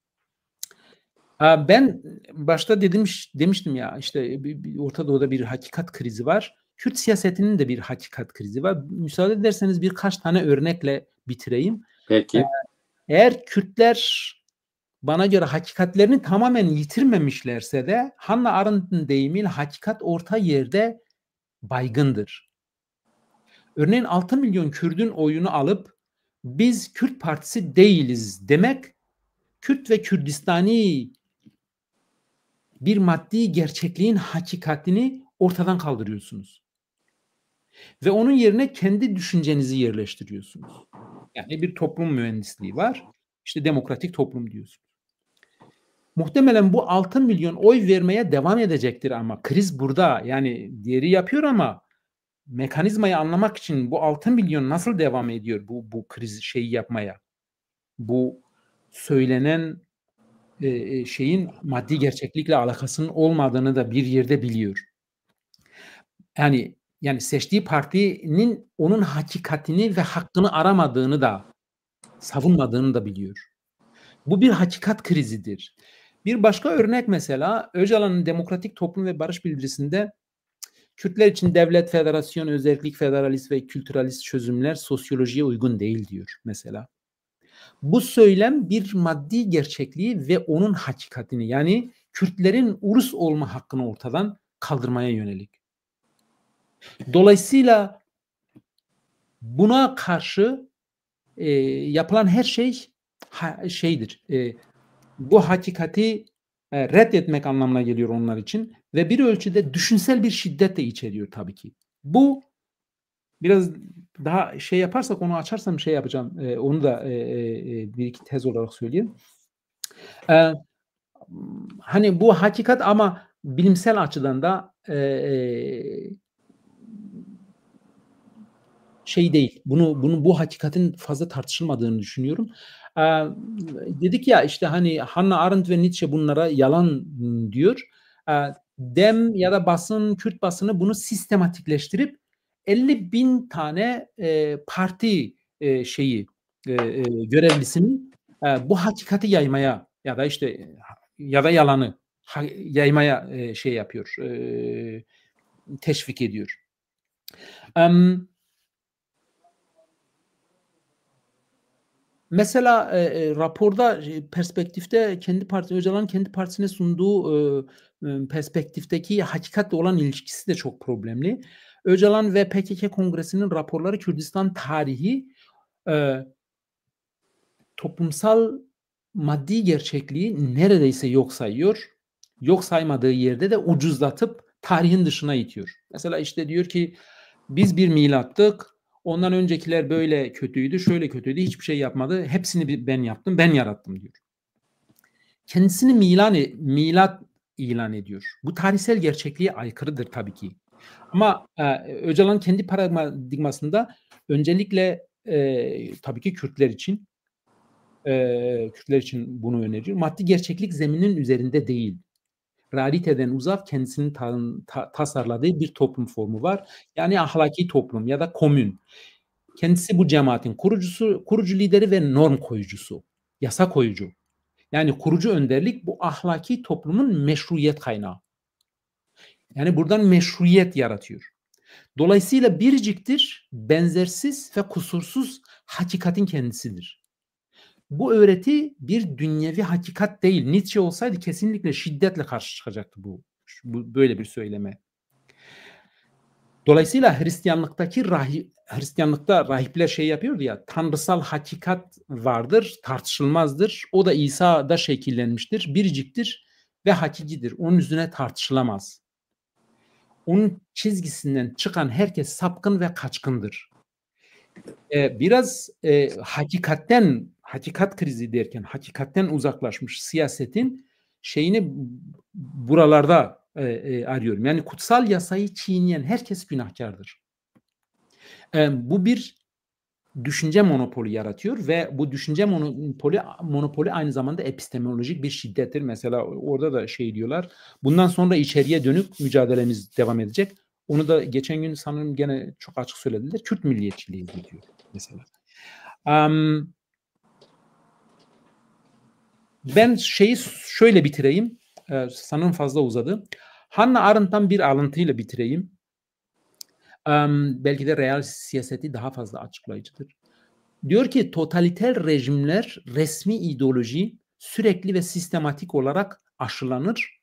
Ben başta demiştim ya işte Orta Doğu'da bir hakikat krizi var. Kürt siyasetinin de bir hakikat krizi var. Müsaade ederseniz birkaç tane örnekle bitireyim. Peki. Eğer Kürtler bana göre hakikatlerini tamamen yitirmemişlerse de Hannah Arendt'in deyimiyle hakikat orta yerde baygındır. Örneğin 6 milyon Kürt'ün oyunu alıp biz Kürt Partisi değiliz demek, Kürt ve Kürdistani bir maddi gerçekliğin hakikatini ortadan kaldırıyorsunuz. Ve onun yerine kendi düşüncenizi yerleştiriyorsunuz. Yani bir toplum mühendisliği var. İşte demokratik toplum diyorsunuz. Muhtemelen bu 6 milyon oy vermeye devam edecektir ama kriz burada. Yani diğeri yapıyor ama mekanizmayı anlamak için bu 6 milyon nasıl devam ediyor bu kriz şeyi yapmaya? Bu söylenen şeyin maddi gerçeklikle alakasının olmadığını da bir yerde biliyor. Yani seçtiği partinin onun hakikatini ve hakkını aramadığını da savunmadığını da biliyor. Bu bir hakikat krizidir. Bir başka örnek mesela Öcalan'ın Demokratik Toplum ve Barış bildirisinde Kürtler için devlet, federasyon, özerklik, federalist ve kültüralist çözümler sosyolojiye uygun değil diyor mesela. Bu söylem bir maddi gerçekliği ve onun hakikatini yani Kürtlerin ulus olma hakkını ortadan kaldırmaya yönelik. Dolayısıyla buna karşı yapılan her şey şeydir. Bu hakikati reddetmek anlamına geliyor onlar için ve bir ölçüde düşünsel bir şiddet de içeriyor tabii ki. Bu biraz daha şey yaparsak onu açarsam şey yapacağım. Onu da bir iki tez olarak söyleyeyim. Hani bu hakikat ama bilimsel açıdan da şey değil. Bu hakikatin fazla tartışılmadığını düşünüyorum. Dedik ya işte hani Hannah Arendt ve Nietzsche bunlara yalan diyor. Dem ya da basın, Kürt basını bunu sistematikleştirip 50 bin tane parti görevlisinin bu hakikati yaymaya ya da işte ya da yalanı yaymaya şey yapıyor, teşvik ediyor. Mesela raporda perspektifte Öcalan'ın kendi partisine sunduğu perspektifteki hakikatle olan ilişkisi de çok problemli. Öcalan ve PKK Kongresi'nin raporları Kürdistan tarihi toplumsal maddi gerçekliği neredeyse yok sayıyor. Yok saymadığı yerde de ucuzlatıp tarihin dışına itiyor. Mesela işte diyor ki biz bir milattık. Ondan öncekiler böyle kötüydü, şöyle kötüydü, hiçbir şey yapmadı. Hepsini ben yaptım, ben yarattım diyor. Kendisini milat ilan ediyor. Bu tarihsel gerçekliğe aykırıdır tabii ki. Ama Öcalan kendi paradigmasında öncelikle tabii ki Kürtler için bunu öneriyor. Maddi gerçeklik zeminin üzerinde değil. Realiteden uzak kendisinin tasarladığı bir toplum formu var. Yani ahlaki toplum ya da komün. Kendisi bu cemaatin kurucu lideri ve norm koyucusu, yasa koyucu. Yani kurucu önderlik bu ahlaki toplumun meşruiyet kaynağı. Yani buradan meşruiyet yaratıyor. Dolayısıyla biriciktir, benzersiz ve kusursuz hakikatin kendisidir. bu öğreti bir dünyevi hakikat değil. Nietzsche olsaydı kesinlikle şiddetle karşı çıkacaktı bu böyle bir söyleme. Dolayısıyla Hristiyanlıkta rahipler şey yapıyordu ya, tanrısal hakikat vardır, tartışılmazdır. O da İsa'da şekillenmiştir, biriciktir ve hakikidir. Onun üzerine tartışılamaz. Onun çizgisinden çıkan herkes sapkın ve kaçkındır. Biraz hakikat krizi derken hakikatten uzaklaşmış siyasetin şeyini buralarda arıyorum. Yani kutsal yasayı çiğneyen herkes günahkardır. Bu bir düşünce monopolü yaratıyor ve bu düşünce monopolü aynı zamanda epistemolojik bir şiddettir. Mesela orada da şey diyorlar. Bundan sonra içeriye dönük mücadelemiz devam edecek. Onu da geçen gün sanırım gene çok açık söylediler. Kürt milliyetçiliği diyor mesela. Ben şeyi şöyle bitireyim. Sanırım fazla uzadı. Hannah Arendt'tan bir alıntıyla bitireyim. Belki de real siyaseti daha fazla açıklayıcıdır. Diyor ki totaliter rejimler resmi ideoloji sürekli ve sistematik olarak aşılanır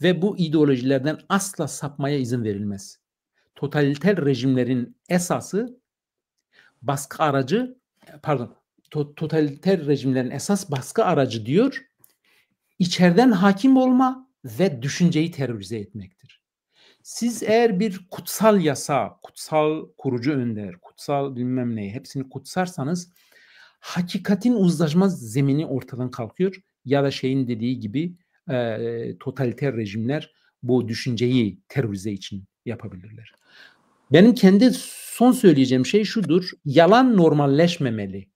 ve bu ideolojilerden asla sapmaya izin verilmez. Totaliter rejimlerin esası baskı aracı, totaliter rejimlerin esas baskı aracı diyor, içeriden hakim olma ve düşünceyi terörize etmektir. Siz eğer bir kutsal yasa, kutsal kurucu önder, kutsal bilmem neyi hepsini kutsarsanız hakikatin uzlaşmaz zemini ortadan kalkıyor ya da şeyin dediği gibi totaliter rejimler bu düşünceyi terörize için yapabilirler. Benim kendi son söyleyeceğim şey şudur. Yalan normalleşmemeli.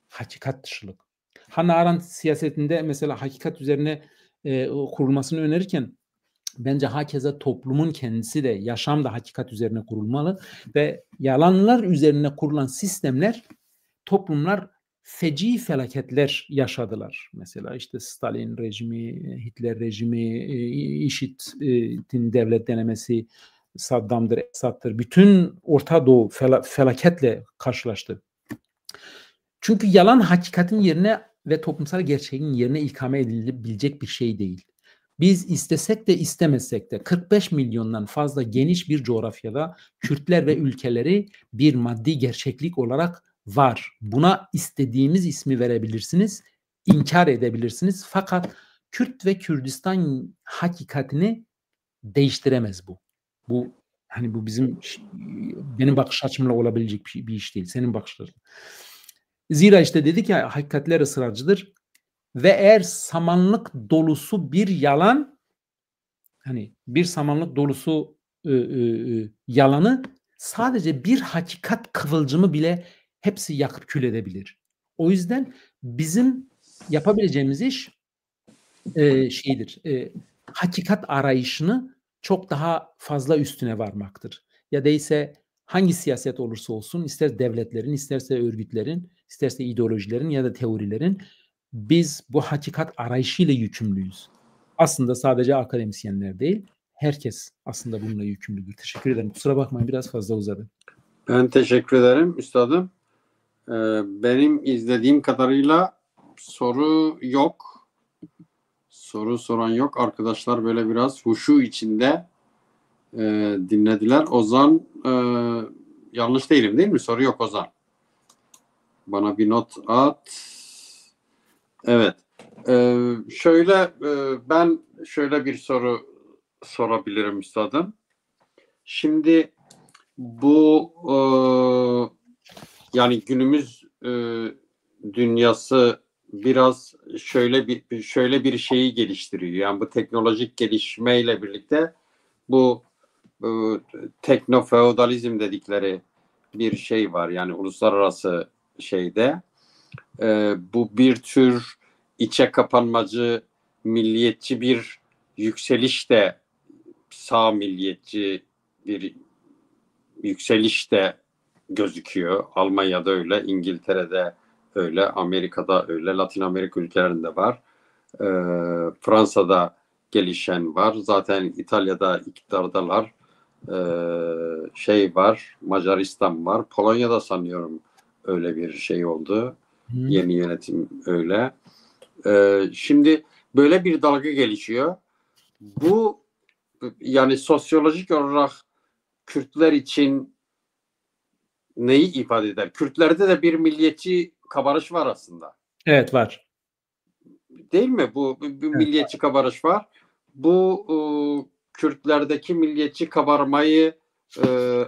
Hakikat dışılık. Hannah Arendt siyasetinde mesela hakikat üzerine kurulmasını önerirken bence hakeza toplumun kendisi de yaşam da hakikat üzerine kurulmalı ve yalanlar üzerine kurulan sistemler toplumlar feci felaketler yaşadılar. Mesela işte Stalin rejimi, Hitler rejimi, IŞİD'in devlet denemesi, Saddam'dır, Esad'dır. Bütün Orta Doğu felaketle karşılaştı. Çünkü yalan hakikatin yerine ve toplumsal gerçeğin yerine ikame edilebilecek bir şey değil. Biz istesek de istemesek de 45 milyondan fazla geniş bir coğrafyada Kürtler ve ülkeleri bir maddi gerçeklik olarak var. Buna istediğimiz ismi verebilirsiniz, inkar edebilirsiniz. Fakat Kürt ve Kürdistan hakikatini değiştiremez bu. Bu hani bu benim bakış açımla olabilecek bir iş değil. Senin bakış açın. Zira işte dedik ya hakikatler ısrarcıdır ve eğer samanlık dolusu bir yalan, hani bir samanlık dolusu yalanı sadece bir hakikat kıvılcımı bile hepsi yakıp kül edebilir. O yüzden bizim yapabileceğimiz iş şeydir. Hakikat arayışını çok daha fazla üstüne varmaktır. Ya değilse hangi siyaset olursa olsun, ister devletlerin, isterse örgütlerin, isterse ideolojilerin ya da teorilerin, biz bu hakikat arayışıyla yükümlüyüz. Aslında sadece akademisyenler değil, herkes aslında bununla yükümlüdür. Teşekkür ederim. Kusura bakmayın, biraz fazla uzadı. Ben teşekkür ederim üstadım. Benim izlediğim kadarıyla soru yok. Soru soran yok. Arkadaşlar böyle biraz huşu içinde dinlediler. Ozan, yanlış değilim değil mi? Soru yok Ozan. Bana bir not at. Evet. Ben şöyle bir soru sorabilirim üstadım. Şimdi bu yani günümüz dünyası biraz şöyle bir şeyi geliştiriyor. Yani bu teknolojik gelişmeyle birlikte bu teknofeodalizm dedikleri bir şey var. Yani uluslararası şeyde bu bir tür içe kapanmacı, milliyetçi bir yükseliş de, sağ milliyetçi bir yükseliş de gözüküyor. Almanya'da öyle, İngiltere'de öyle, Amerika'da öyle, Latin Amerika ülkelerinde var. Fransa'da gelişen var. Zaten İtalya'da iktidardalar. Var, Macaristan var. Polonya'da sanıyorum öyle bir şey oldu. Hı. Yeni yönetim öyle. Şimdi böyle bir dalga gelişiyor. Bu yani sosyolojik olarak Kürtler için neyi ifade eder? Kürtlerde de bir milliyetçi kabarış var aslında. Evet, var. Değil mi? Bu bir Evet. milliyetçi kabarış var. Bu Kürtlerdeki milliyetçi kabarmayı e,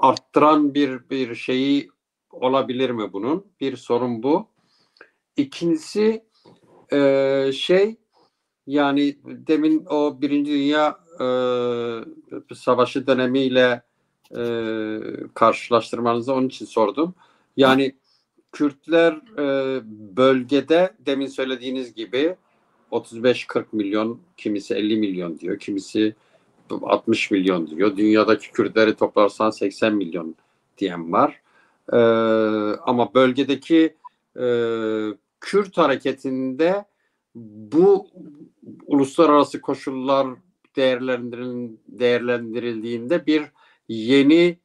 arttıran bir şeyi olabilir mi bunun? Bir sorun bu. İkincisi şey, yani demin o Birinci Dünya Savaşı dönemiyle karşılaştırmanızı onun için sordum. Yani Kürtler bölgede demin söylediğiniz gibi 35-40 milyon, kimisi 50 milyon diyor, kimisi 60 milyon diyor. Dünyadaki Kürtleri toplarsan 80 milyon diyen var. Ama bölgedeki Kürt hareketinde bu uluslararası koşullar değerlendirildiğinde bir yeni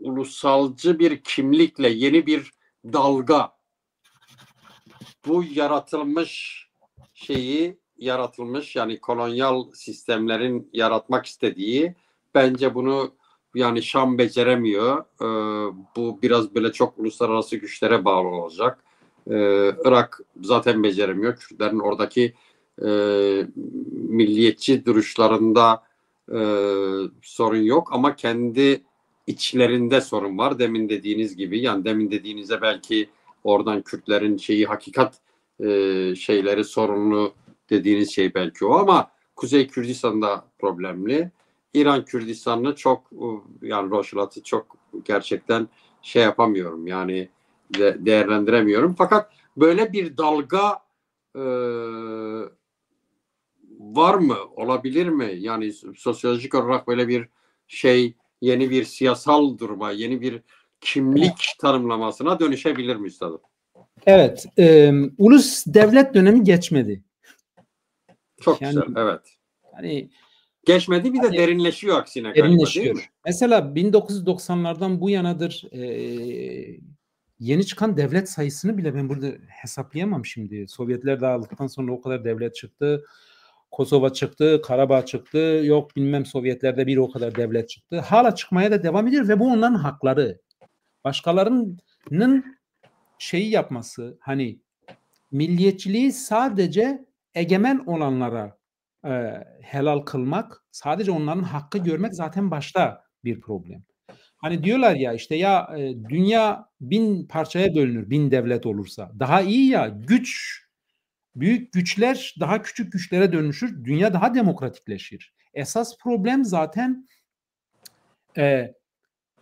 ulusalcı bir kimlikle yeni bir dalga, bu yaratılmış yani kolonyal sistemlerin yaratmak istediği, bence bunu yani Şam beceremiyor. Bu biraz böyle çok uluslararası güçlere bağlı olacak. Irak zaten beceremiyor. Kürtlerin oradaki milliyetçi duruşlarında sorun yok ama kendi içlerinde sorun var. Demin dediğiniz gibi, yani demin dediğinize belki oradan Kürtlerin hakikat şeyleri sorunlu dediğiniz şey belki o, ama Kuzey Kürdistan'da problemli. İran Kürdistan'ı çok, yani Rojhelat'ı çok gerçekten şey yapamıyorum, yani değerlendiremiyorum. Fakat böyle bir dalga var mı? Olabilir mi? Yani sosyolojik olarak böyle bir şey yeni bir siyasal duruma, yeni bir kimlik tanımlamasına dönüşebilir mi üstadım? Evet. Ulus devlet dönemi geçmedi. Çok Yani güzel, evet. hani Geçmedi, bir de derinleşiyor aksine galiba, değil mi? derinleşiyor. Mesela 1990'lardan bu yanadır yeni çıkan devlet sayısını bile ben burada hesaplayamam şimdi. Sovyetler dağıldıktan sonra o kadar devlet çıktı. Kosova çıktı, Karabağ çıktı. Yok bilmem Sovyetlerde bir o kadar devlet çıktı. Hala çıkmaya da devam ediyor ve bu onların hakları. Başkalarının şeyi yapması, hani milliyetçiliği sadece egemen olanlara helal kılmak, sadece onların hakkı görmek zaten başta bir problem. Hani diyorlar ya işte ya dünya 1000 parçaya bölünür 1000 devlet olursa. Daha iyi ya, büyük güçler daha küçük güçlere dönüşür, dünya daha demokratikleşir. Esas problem zaten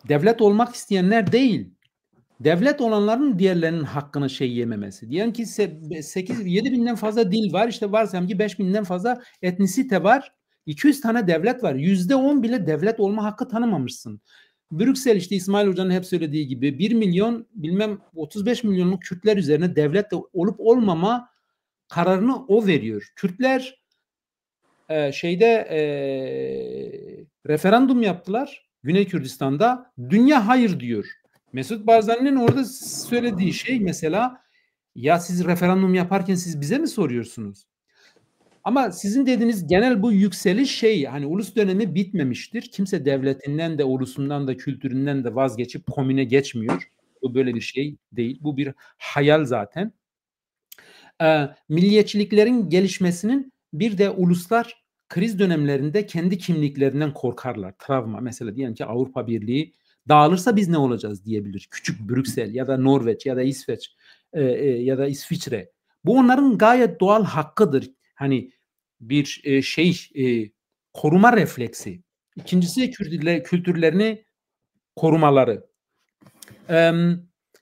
devlet olmak isteyenler değil, devlet olanların diğerlerinin hakkını yememesi. Diyelim ki 7 binden fazla dil var. İşte varsayalım ki 5 binden fazla etnisite var. 200 tane devlet var. %10 bile devlet olma hakkı tanımamışsın. Brüksel işte İsmail Hoca'nın hep söylediği gibi 1 milyon bilmem 35 milyonluk Kürtler üzerine devlet de olup olmama kararını o veriyor. Kürtler referandum yaptılar Güney Kürdistan'da. Dünya hayır diyor. Mesut Barzani'nin orada söylediği şey mesela, ya siz referandum yaparken siz bize mi soruyorsunuz? Ama sizin dediğiniz genel bu yükseliş hani ulus dönemi bitmemiştir. Kimse devletinden de ulusundan da kültüründen de vazgeçip komüne geçmiyor. Bu böyle bir şey değil. Bu bir hayal zaten. Milliyetçiliklerin gelişmesinin bir de uluslar kriz dönemlerinde kendi kimliklerinden korkarlar. Travma mesela, diyelim ki Avrupa Birliği dağılırsa biz ne olacağız diyebilir. Küçük Brüksel ya da Norveç ya da İsveç ya da İsviçre. Bu onların gayet doğal hakkıdır. Hani bir koruma refleksi. İkincisi kültürlerini korumaları.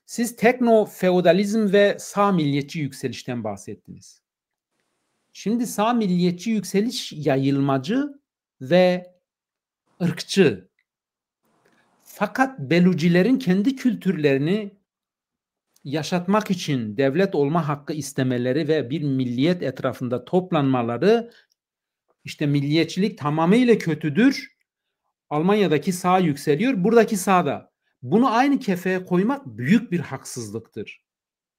Siz tekno-feodalizm ve sağ milliyetçi yükselişten bahsettiniz. Şimdi sağ milliyetçi yükseliş yayılmacı ve ırkçı. Fakat Belucilerin kendi kültürlerini yaşatmak için devlet olma hakkı istemeleri ve bir milliyet etrafında toplanmaları, işte milliyetçilik tamamıyla kötüdür. Almanya'daki sağ yükseliyor, buradaki sağ da. Bunu aynı kefeye koymak büyük bir haksızlıktır.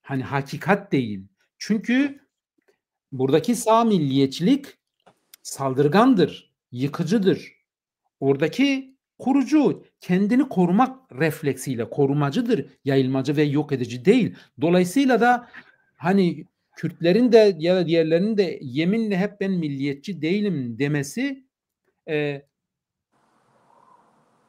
Hani hakikat değil. Çünkü buradaki sağ milliyetçilik saldırgandır, yıkıcıdır. Oradaki kurucu kendini korumak refleksiyle korumacıdır, yayılmacı ve yok edici değil. Dolayısıyla da hani Kürtlerin de ya da diğerlerinin de yeminle hep ben milliyetçi değilim demesi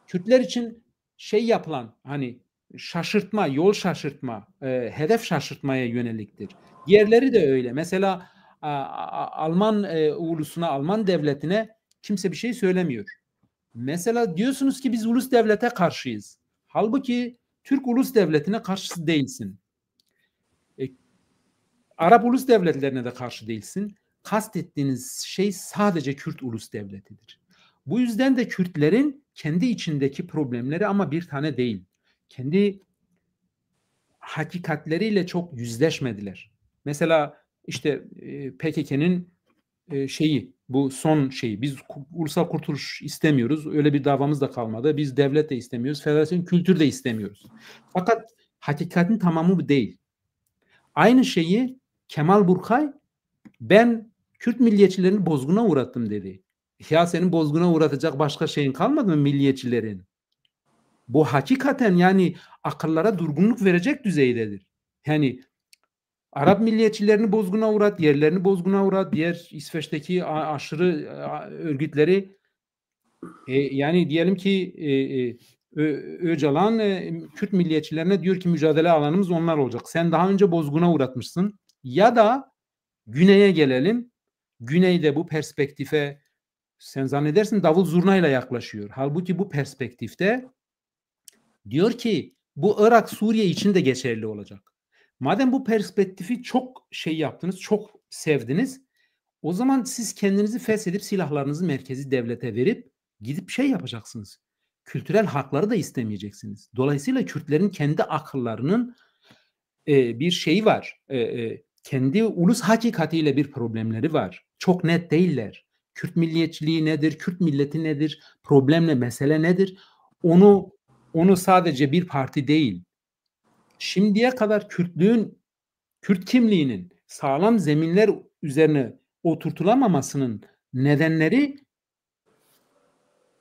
Kürtler için şey yapılan hani şaşırtma, yol şaşırtma, hedef şaşırtmaya yöneliktir. Diğerleri de öyle. Mesela Alman ulusuna, Alman devletine kimse bir şey söylemiyor. Mesela diyorsunuz ki biz ulus devlete karşıyız. Halbuki Türk ulus devletine karşı değilsin. Arap ulus devletlerine de karşı değilsin. Kastettiğiniz şey sadece Kürt ulus devletidir. Bu yüzden de Kürtlerin kendi içindeki problemleri ama bir tane değil. Kendi hakikatleriyle çok yüzleşmediler. Mesela işte PKK'nın şeyi, bu son şeyi, biz ulusal kurtuluş istemiyoruz. Öyle bir davamız da kalmadı. Biz devlet de istemiyoruz. Federasyon kültür de istemiyoruz. Fakat hakikatin tamamı bu değil. Aynı şeyi Kemal Burkay ben Kürt milliyetçilerini bozguna uğrattım dedi. Ya senin bozguna uğratacak başka şeyin kalmadı mı milliyetçilerin? Bu hakikaten yani akıllara durgunluk verecek düzeydedir. Yani Arap milliyetçilerini bozguna uğrat, yerlerini bozguna uğrat, diğer İsveç'teki aşırı örgütleri yani diyelim ki Öcalan Kürt milliyetçilerine diyor ki mücadele alanımız onlar olacak. Sen daha önce bozguna uğratmışsın. Ya da Güney'e gelelim. Güney'de bu perspektife sen zannedersin davul zurnayla yaklaşıyor. Halbuki bu perspektifte diyor ki bu Irak, Suriye için de geçerli olacak. Madem bu perspektifi çok şey yaptınız, çok sevdiniz, o zaman siz kendinizi feshedip silahlarınızı merkezi devlete verip gidip şey yapacaksınız. Kültürel hakları da istemeyeceksiniz. Dolayısıyla Kürtlerin kendi akıllarının bir şeyi var. Kendi ulus hakikatiyle bir problemleri var. Çok net değiller. Kürt milliyetçiliği nedir? Kürt milleti nedir? Problemle mesele nedir? Onu sadece bir parti değil. Şimdiye kadar Kürt kimliğinin sağlam zeminler üzerine oturtulamamasının nedenleri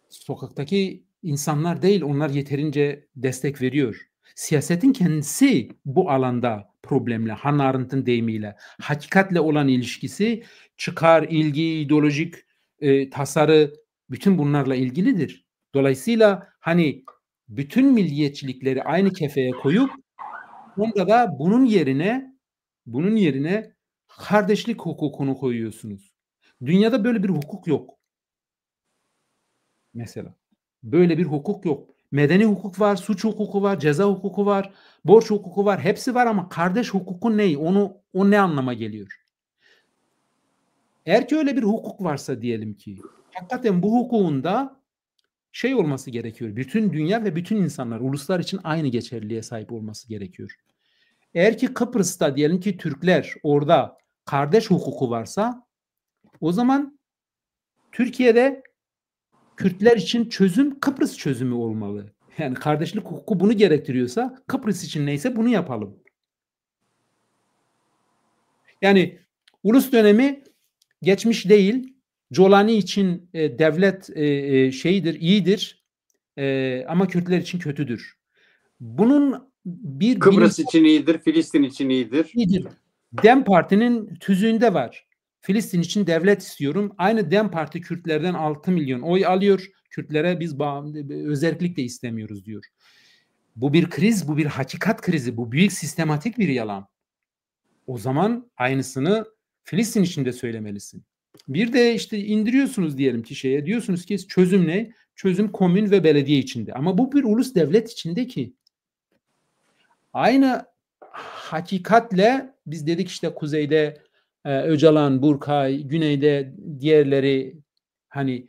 sokaktaki insanlar değil, onlar yeterince destek veriyor. Siyasetin kendisi bu alanda problemli. Hannah Arendt'in deyimiyle. Hakikatle olan ilişkisi, çıkar, ilgi, ideolojik tasarı, bütün bunlarla ilgilidir. Dolayısıyla hani bütün milliyetçilikleri aynı kefeye koyup onda da bunun yerine kardeşlik hukukunu koyuyorsunuz. Dünyada böyle bir hukuk yok. Mesela. Böyle bir hukuk yok. Medeni hukuk var, suç hukuku var, ceza hukuku var, borç hukuku var. Hepsi var ama kardeş hukuku ne? O ne anlama geliyor? Eğer ki öyle bir hukuk varsa diyelim ki hakikaten bu hukukun da şey olması gerekiyor. Bütün dünya ve bütün insanlar, uluslar için aynı geçerliliğe sahip olması gerekiyor. Eğer ki Kıbrıs'ta diyelim ki Türkler orada kardeş hukuku varsa o zaman Türkiye'de Kürtler için çözüm Kıbrıs çözümü olmalı. Yani kardeşlik hukuku bunu gerektiriyorsa Kıbrıs için neyse bunu yapalım. Yani ulus dönemi geçmiş değil. Colani için devlet şeyidir, iyidir. Ama Kürtler için kötüdür. Bunun bir Kıbrıs için iyidir, Filistin için iyidir. Dem Parti'nin tüzüğünde var. Filistin için devlet istiyorum. Aynı Dem Parti Kürtlerden 6 milyon oy alıyor. Kürtlere biz özellik de istemiyoruz diyor. Bu bir kriz, bu bir hakikat krizi, bu büyük sistematik bir yalan. O zaman aynısını Filistin için de söylemelisin. Bir de işte indiriyorsunuz diyelim ki şeye, diyorsunuz ki çözüm ne? Çözüm komün ve belediye içinde. Ama bu bir ulus devlet içindeki. Aynı hakikatle biz dedik işte kuzeyde Öcalan, Burkay, güneyde diğerleri hani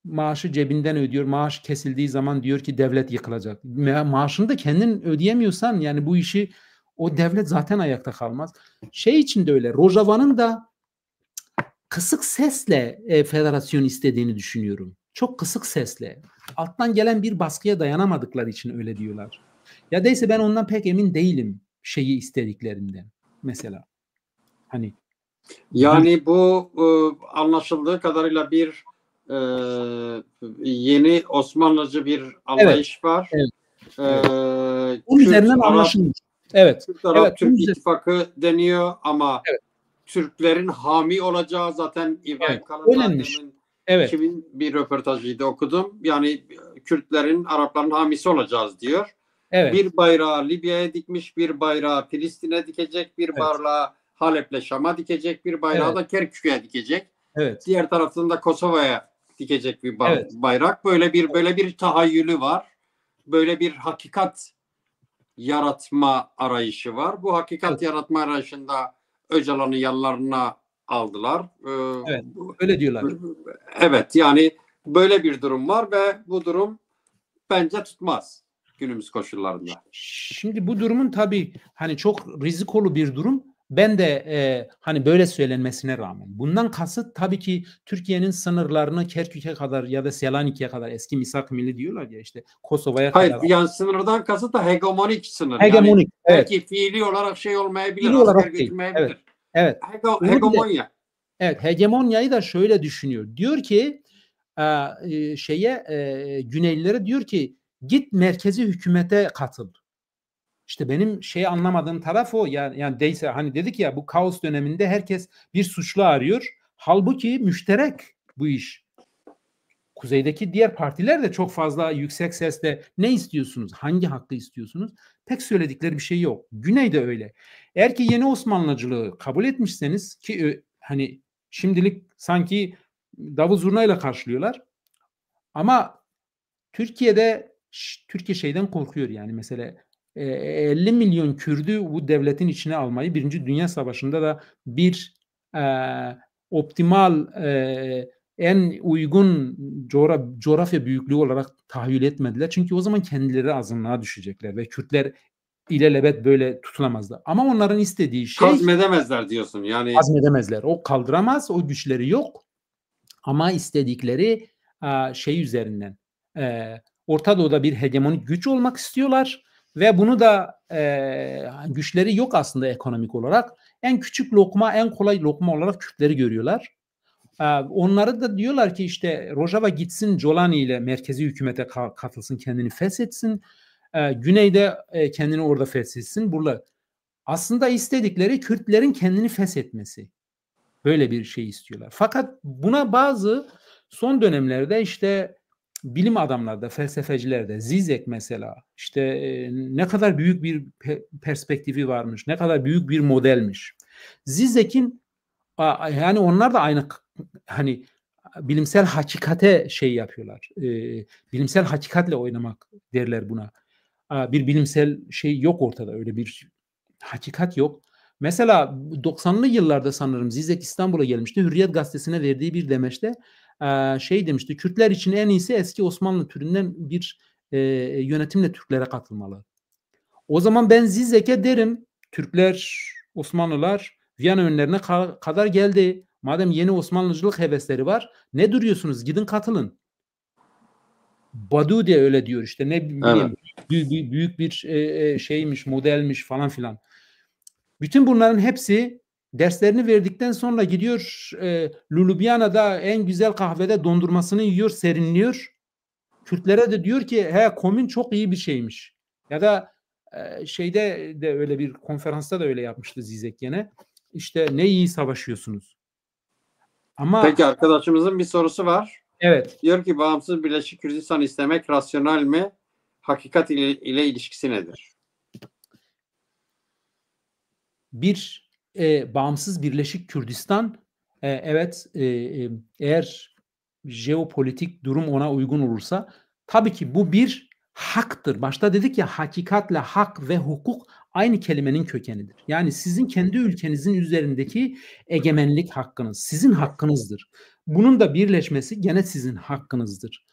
maaşı cebinden ödüyor. Maaş kesildiği zaman diyor ki devlet yıkılacak. Maaşını da kendin ödeyemiyorsan yani bu işi o devlet zaten ayakta kalmaz. Şey için de öyle. Rojava'nın da kısık sesle federasyon istediğini düşünüyorum. çok kısık sesle, alttan gelen bir baskıya dayanamadıkları için öyle diyorlar. Ya değilse ben ondan pek emin değilim şeyi istediklerinden. Mesela hani Yani bu anlaşıldığı kadarıyla bir yeni Osmanlıcı bir evet, anlayış var. evet, evet. Onun Kürt, üzerinden Arap, anlaşılmış. Evet, Kürt, Arap, evet, Türk ittifakı deniyor ama evet, Türklerin hami olacağı zaten evet. İbrahim Kalın'la Öğrenmiş. demin Evet, kimin bir röportajıydı okudum. Yani Kürtlerin, Arapların hamisi olacağız diyor. evet, Bir bayrağı Libya'ya dikmiş, bir bayrağı Filistin'e dikecek, bir evet, bayrağı Halep'le Şam'a dikecek, bir bayrağı evet, da Kerkük'e dikecek. evet, Diğer taraftan da Kosova'ya dikecek bir evet, bayrak. Böyle bir tahayyülü var. Böyle bir hakikat yaratma arayışı var. Bu hakikat evet, yaratma arayışında Öcalan'ı yanlarına aldılar. evet. Öyle diyorlar. Evet, yani böyle bir durum var ve bu durum bence tutmaz günümüz koşullarında. Şimdi bu durumun tabii hani çok rizikolu bir durum. Ben de hani böyle söylenmesine rağmen bundan kasıt tabii ki Türkiye'nin sınırlarını Kerkük'e kadar ya da Selanik'e kadar eski misak milli diyorlar ya işte Kosova'ya Hayır, kadar yani sınırdan kasıt da hegemonik sınır. Yani hegemonik. Evet. belki fiili olarak şey olmayabilir, Fiili asker olarak değil. Evet. götürmeyebilir. Evet. Onu bile Hegemonya. evet hegemonyayı da şöyle düşünüyor. Diyor ki Güneylilere diyor ki git merkezi hükümete katıl. İşte benim şeyi anlamadığım taraf o. Yani değilse hani dedik ya bu kaos döneminde herkes bir suçlu arıyor. Halbuki müşterek bu iş. Kuzeydeki diğer partiler de çok fazla yüksek sesle ne istiyorsunuz? Hangi hakkı istiyorsunuz? Pek söyledikleri bir şey yok. Güney de öyle. Eğer ki yeni Osmanlıcılığı kabul etmişseniz ki hani şimdilik sanki davul zurnayla karşılıyorlar. Ama Türkiye şeyden korkuyor yani mesela 50 milyon Kürdü bu devletin içine almayı Birinci Dünya Savaşı'nda da bir e, optimal en uygun coğrafya büyüklüğü olarak tahayyül etmediler. Çünkü o zaman kendileri azınlığa düşecekler ve Kürtler ilelebet böyle tutunamazlar. Ama onların istediği şey Hazmedemezler diyorsun. Yani azmedemezler. O kaldıramaz, o güçleri yok. Ama istedikleri şey üzerinden Orta Doğu'da bir hegemonik güç olmak istiyorlar ve bunu da güçleri yok aslında ekonomik olarak. En küçük lokma, en kolay lokma olarak Kürtleri görüyorlar. Onları da diyorlar ki işte Rojava gitsin Jolani ile merkezi hükümete katılsın, kendini feshetsin. Güneyde kendini orada feshetsin. Burada aslında istedikleri Kürtlerin kendini feshetmesi. Böyle bir şey istiyorlar. Fakat buna bazı son dönemlerde işte bilim adamları da, felsefeciler de, Zizek mesela işte ne kadar büyük bir perspektifi varmış, ne kadar büyük bir modelmiş. Zizek'in yani onlar da aynı hani bilimsel hakikate şey yapıyorlar. Bilimsel hakikatle oynamak derler buna. Bir bilimsel şey yok ortada, öyle bir hakikat yok. Mesela 90'lı yıllarda sanırım Zizek İstanbul'a gelmişti. Hürriyet Gazetesi'ne verdiği bir demeçte şey demişti. Kürtler için en iyisi eski Osmanlı türünden bir yönetimle Türklere katılmalı. O zaman ben Zizek'e derim Türkler, Osmanlılar Viyana önlerine kadar geldi. Madem yeni Osmanlıcılık hevesleri var, ne duruyorsunuz? Gidin katılın. Badu de öyle diyor işte ne evet. bileyim büyük bir şeymiş, modelmiş falan filan. Bütün bunların hepsi derslerini verdikten sonra gidiyor Ljubljana'da en güzel kahvede dondurmasını yiyor, serinliyor. Kürtlere de diyor ki he komün çok iyi bir şeymiş. Ya da şeyde de öyle bir konferansta da öyle yapmıştı Zizek gene. İşte ne iyi savaşıyorsunuz. Ama Peki arkadaşımızın bir sorusu var. evet Diyor ki bağımsız Birleşik Kürdistan istemek rasyonel mi? Hakikat ile ilişkisi nedir? bir bağımsız Birleşik Kürdistan evet eğer jeopolitik durum ona uygun olursa tabii ki bu bir haktır. Başta dedik ya hakikatle hak ve hukuk aynı kelimenin kökenidir. Yani sizin kendi ülkenizin üzerindeki egemenlik hakkınız, sizin hakkınızdır. Bunun da birleşmesi gene sizin hakkınızdır.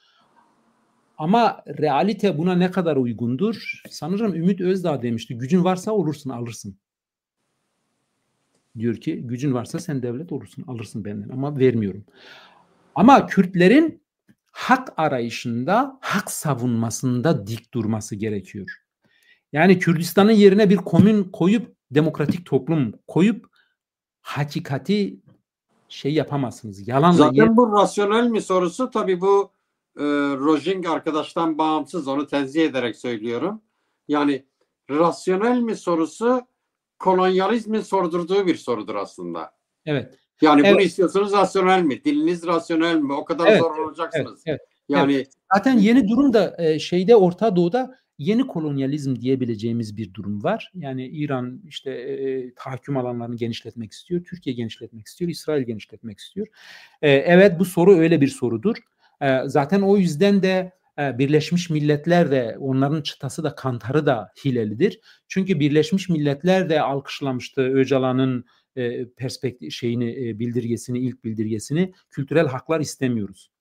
Ama realite buna ne kadar uygundur? Sanırım Ümit Özdağ demişti. Gücün varsa olursun, alırsın. Diyor ki gücün varsa sen devlet olursun, alırsın benden ama vermiyorum. Ama Kürtlerin hak arayışında, hak savunmasında dik durması gerekiyor. Yani Kürdistan'ın yerine bir komün koyup, demokratik toplum koyup hakikati şey yapamazsınız. Yalanla Zaten bu rasyonel mi sorusu, tabii bu Rojing arkadaştan bağımsız, onu tenzih ederek söylüyorum. Yani rasyonel mi sorusu kolonyalizmin sordurduğu bir sorudur aslında. evet. Yani Evet. bunu istiyorsunuz, rasyonel mi? Diliniz rasyonel mi? O kadar Evet, zorlanacaksınız. evet. Yani Zaten yeni durum da şeyde Orta Doğu'da yeni kolonyalizm diyebileceğimiz bir durum var. Yani İran işte tahakküm alanlarını genişletmek istiyor, Türkiye genişletmek istiyor, İsrail genişletmek istiyor. Evet, bu soru öyle bir sorudur. Zaten o yüzden de Birleşmiş Milletler de, onların çıtası da kantarı da hilelidir. Çünkü Birleşmiş Milletler de alkışlamıştı Öcalan'ın perspektif şeyini, bildirgesini, ilk bildirgesini, kültürel haklar istemiyoruz.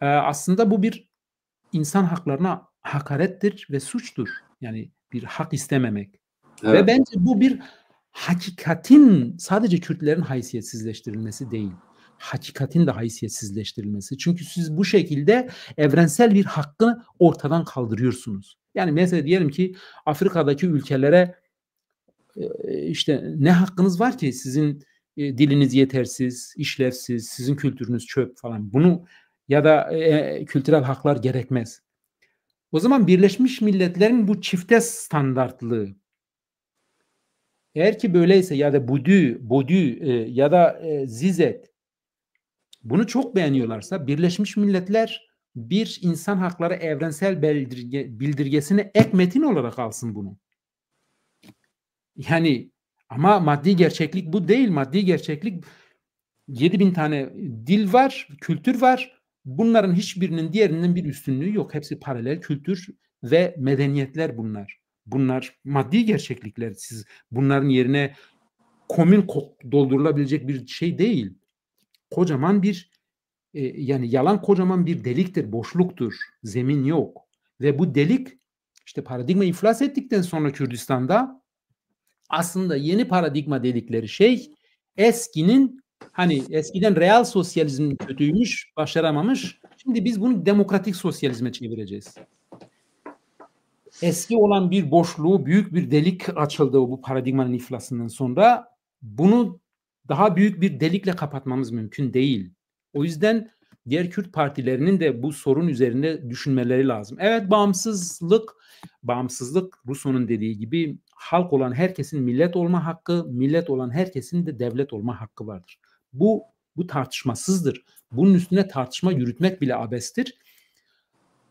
Aslında bu bir insan haklarına hakarettir ve suçtur. Yani bir hak istememek. evet. Ve bence bu bir hakikatin sadece Kürtlerin haysiyetsizleştirilmesi değil. Hakikatin de haysiyetsizleştirilmesi. Çünkü siz bu şekilde evrensel bir hakkı ortadan kaldırıyorsunuz. Yani mesela diyelim ki Afrika'daki ülkelere işte ne hakkınız var ki, sizin diliniz yetersiz, işlevsiz, sizin kültürünüz çöp falan. Bunu ya da kültürel haklar gerekmez. O zaman Birleşmiş Milletler'in bu çifte standartlığı, eğer ki böyleyse, ya da Bodü ya da Zizet bunu çok beğeniyorlarsa, Birleşmiş Milletler bir insan hakları evrensel bildirgesine ek metin olarak alsın bunu. Yani ama maddi gerçeklik bu değil. Maddi gerçeklik 7.000 tane dil var, kültür var. Bunların hiçbirinin diğerinden bir üstünlüğü yok. Hepsi paralel kültür ve medeniyetler bunlar. Bunlar maddi gerçeklikler. Siz bunların yerine komün doldurulabilecek bir şey değil. Kocaman bir yani yalan kocaman bir deliktir, boşluktur. Zemin yok. Ve bu delik işte paradigma iflas ettikten sonra Kürdistan'da aslında yeni paradigma dedikleri şey eskinin, hani eskiden real sosyalizm kötüymüş, başaramamış. Şimdi biz bunu demokratik sosyalizme çevireceğiz. Eski olan bir boşluğu, büyük bir delik açıldı bu paradigmanın iflasından sonra. Bunu daha büyük bir delikle kapatmamız mümkün değil. O yüzden diğer Kürt partilerinin de bu sorun üzerinde düşünmeleri lazım. Evet, bağımsızlık Rousseau'nun dediği gibi halk olan herkesin millet olma hakkı, millet olan herkesin de devlet olma hakkı vardır. Bu tartışmasızdır. Bunun üstüne tartışma yürütmek bile abestir.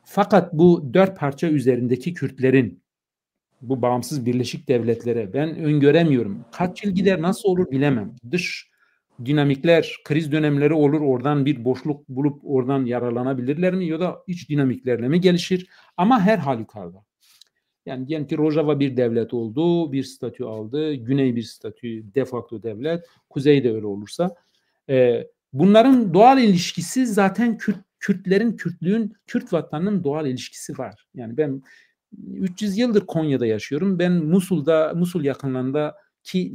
Fakat bu 4 parça üzerindeki Kürtlerin bu bağımsız Birleşik Devletlere ben öngöremiyorum. Kaç yıl gider, nasıl olur bilemem. Dış dinamikler, kriz dönemleri olur, oradan bir boşluk bulup oradan yararlanabilirler mi, ya da iç dinamiklerle mi gelişir? Ama her halükarda. Yani diyelim ki Rojava bir devlet oldu, bir statü aldı, Güney bir statü, de facto devlet, Kuzey de öyle olursa. Bunların doğal ilişkisi zaten Kürtlüğün, Kürt vatanının doğal ilişkisi var. Yani ben 300 yıldır Konya'da yaşıyorum. Ben Musul yakınlarındaki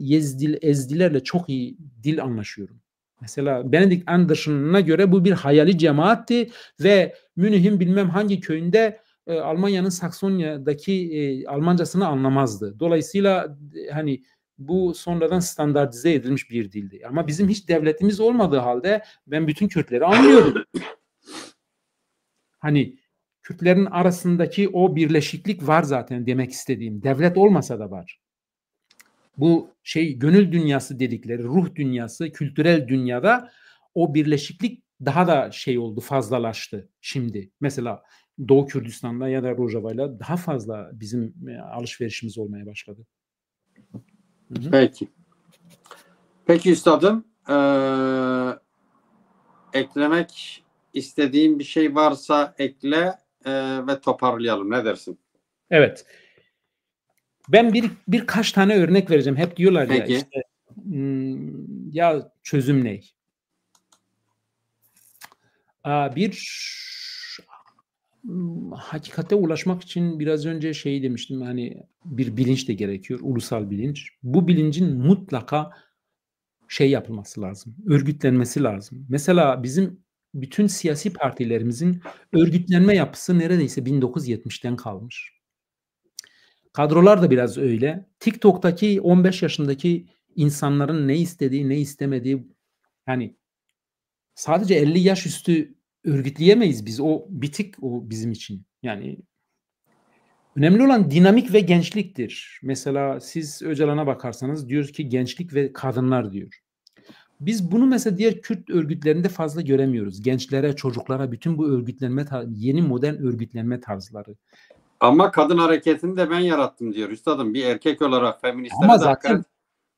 Ezdilerle çok iyi dil anlaşıyorum. Mesela Benedict Anderson'a göre bu bir hayali cemaatti ve Münih'in bilmem hangi köyünde Almanya'nın Saksonya'daki Almancasını anlamazdı. Dolayısıyla hani bu sonradan standartize edilmiş bir dildi. Ama bizim hiç devletimiz olmadığı halde ben bütün Kürtleri anlıyorum. Hani Kürtlerin arasındaki o birleşiklik var zaten, demek istediğim. Devlet olmasa da var. Bu şey, gönül dünyası dedikleri, ruh dünyası, kültürel dünyada o birleşiklik daha da şey oldu, fazlalaştı şimdi. Mesela Doğu Kürdistan'da ya da Rojava'yla daha fazla bizim alışverişimiz olmaya başladı. Hı-hı. Peki. Peki üstadım, eklemek istediğin bir şey varsa ekle ve toparlayalım. Ne dersin? Evet. Ben birkaç tane örnek vereceğim. Hep diyorlar ya Peki. işte ya çözüm ne? Bir hakikate ulaşmak için biraz önce şey demiştim, hani bir bilinç de gerekiyor, ulusal bilinç. Bu bilincin mutlaka şey yapılması lazım, örgütlenmesi lazım. Mesela bizim bütün siyasi partilerimizin örgütlenme yapısı neredeyse 1970'ten kalmış. Kadrolar da biraz öyle. TikTok'taki 15 yaşındaki insanların ne istediği, ne istemediği, yani sadece 50 yaş üstü örgütleyemeyiz biz. O bitik, o bizim için. Yani önemli olan dinamik ve gençliktir. Mesela siz Öcalan'a bakarsanız diyor ki gençlik ve kadınlar diyor. Biz bunu mesela diğer Kürt örgütlerinde fazla göremiyoruz. Gençlere, çocuklara bütün bu örgütlenme, yeni modern örgütlenme tarzları. Ama kadın hareketini de ben yarattım diyor üstadım. Bir erkek olarak feministlere Ama de hakaret, zaten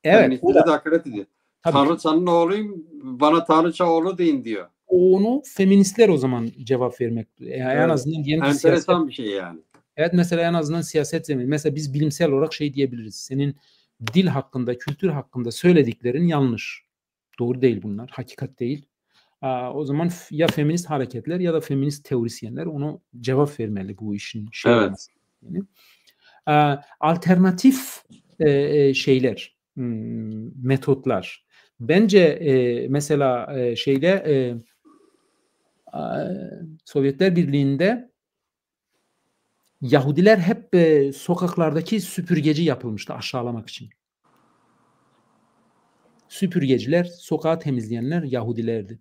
evet, o feministlere da de hakaret ediyor. tabii Tanrıçanın oğluyum, bana Tanrıça oğlu deyin diyor. onu feministler o zaman cevap vermek. Yani en Evet. azından diyelim ki siyaset. Enteresan bir şey yani. Evet, mesela en azından siyaset zemini. Mesela biz bilimsel olarak şey diyebiliriz. Senin dil hakkında, kültür hakkında söylediklerin yanlış. Doğru değil bunlar. Hakikat değil. O zaman ya feminist hareketler ya da feminist teorisyenler onu cevap vermeli bu işin şey Evet. olması. Yani. Alternatif şeyler, metotlar. Bence mesela şeyde Sovyetler Birliği'nde Yahudiler hep sokaklardaki süpürgeci yapılmıştı aşağılamak için. Süpürgeciler, sokağı temizleyenler Yahudilerdi.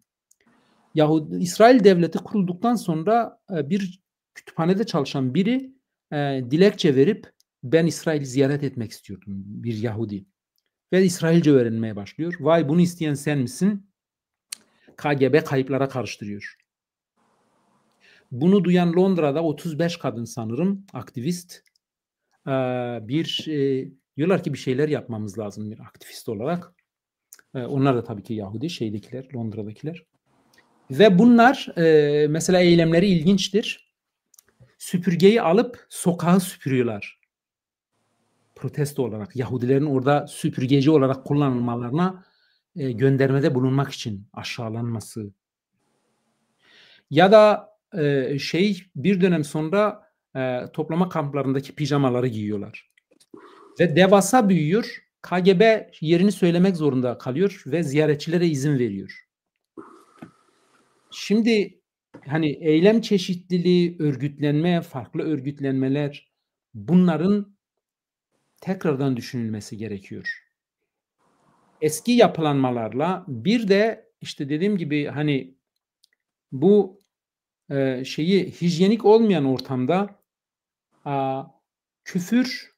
İsrail devleti kurulduktan sonra bir kütüphanede çalışan biri dilekçe verip ben İsrail'i ziyaret etmek istiyordum, bir Yahudi. Ve İsrailce öğrenmeye başlıyor. Vay bunu isteyen sen misin? KGB kayıplara karıştırıyor. Bunu duyan Londra'da 35 kadın sanırım aktivist diyorlar ki bir şeyler yapmamız lazım bir aktivist olarak. Onlar da tabii ki Yahudi şeydekiler, Londra'dakiler. Ve bunlar mesela eylemleri ilginçtir. Süpürgeyi alıp sokağı süpürüyorlar. Protesto olarak Yahudilerin orada süpürgeci olarak kullanılmalarına göndermede bulunmak için aşağılanması. Ya da bir dönem sonra toplama kamplarındaki pijamaları giyiyorlar. Ve devasa büyüyor. KGB yerini söylemek zorunda kalıyor ve ziyaretçilere izin veriyor. Şimdi hani eylem çeşitliliği, örgütlenme, farklı örgütlenmeler, bunların tekrardan düşünülmesi gerekiyor. Eski yapılanmalarla bir de işte dediğim gibi hani bu hijyenik olmayan ortamda küfür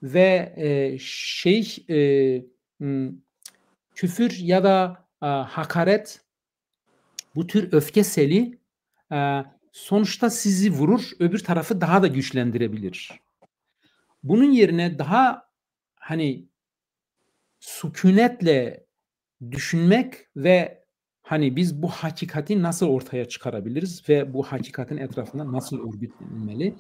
ve küfür ya da hakaret, bu tür öfke seli sonuçta sizi vurur, öbür tarafı daha da güçlendirebilir. Bunun yerine daha hani sükunetle düşünmek ve hani biz bu hakikati nasıl ortaya çıkarabiliriz ve bu hakikatin etrafında nasıl örgütlenmeli?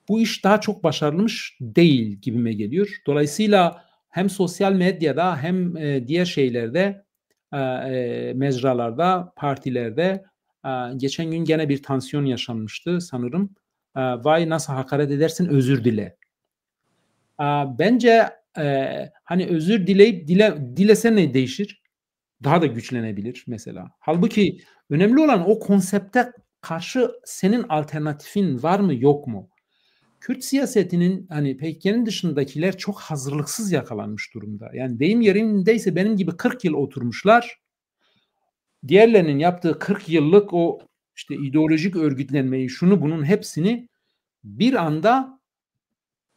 Bu iş daha çok başarılmış değil gibime geliyor. Dolayısıyla hem sosyal medyada hem diğer şeylerde, mecralarda, partilerde geçen gün gene bir tansiyon yaşanmıştı sanırım. Vay nasıl hakaret edersin, özür dile. Bence hani özür dileyip dilese ne değişir? Daha da güçlenebilir mesela. Halbuki önemli olan o konsepte karşı senin alternatifin var mı yok mu? Kürt siyasetinin hani PKK'nın dışındakiler çok hazırlıksız yakalanmış durumda. Yani deyim yerindeyse benim gibi 40 yıl oturmuşlar. Diğerlerinin yaptığı 40 yıllık o işte ideolojik örgütlenmeyi, şunu bunun hepsini bir anda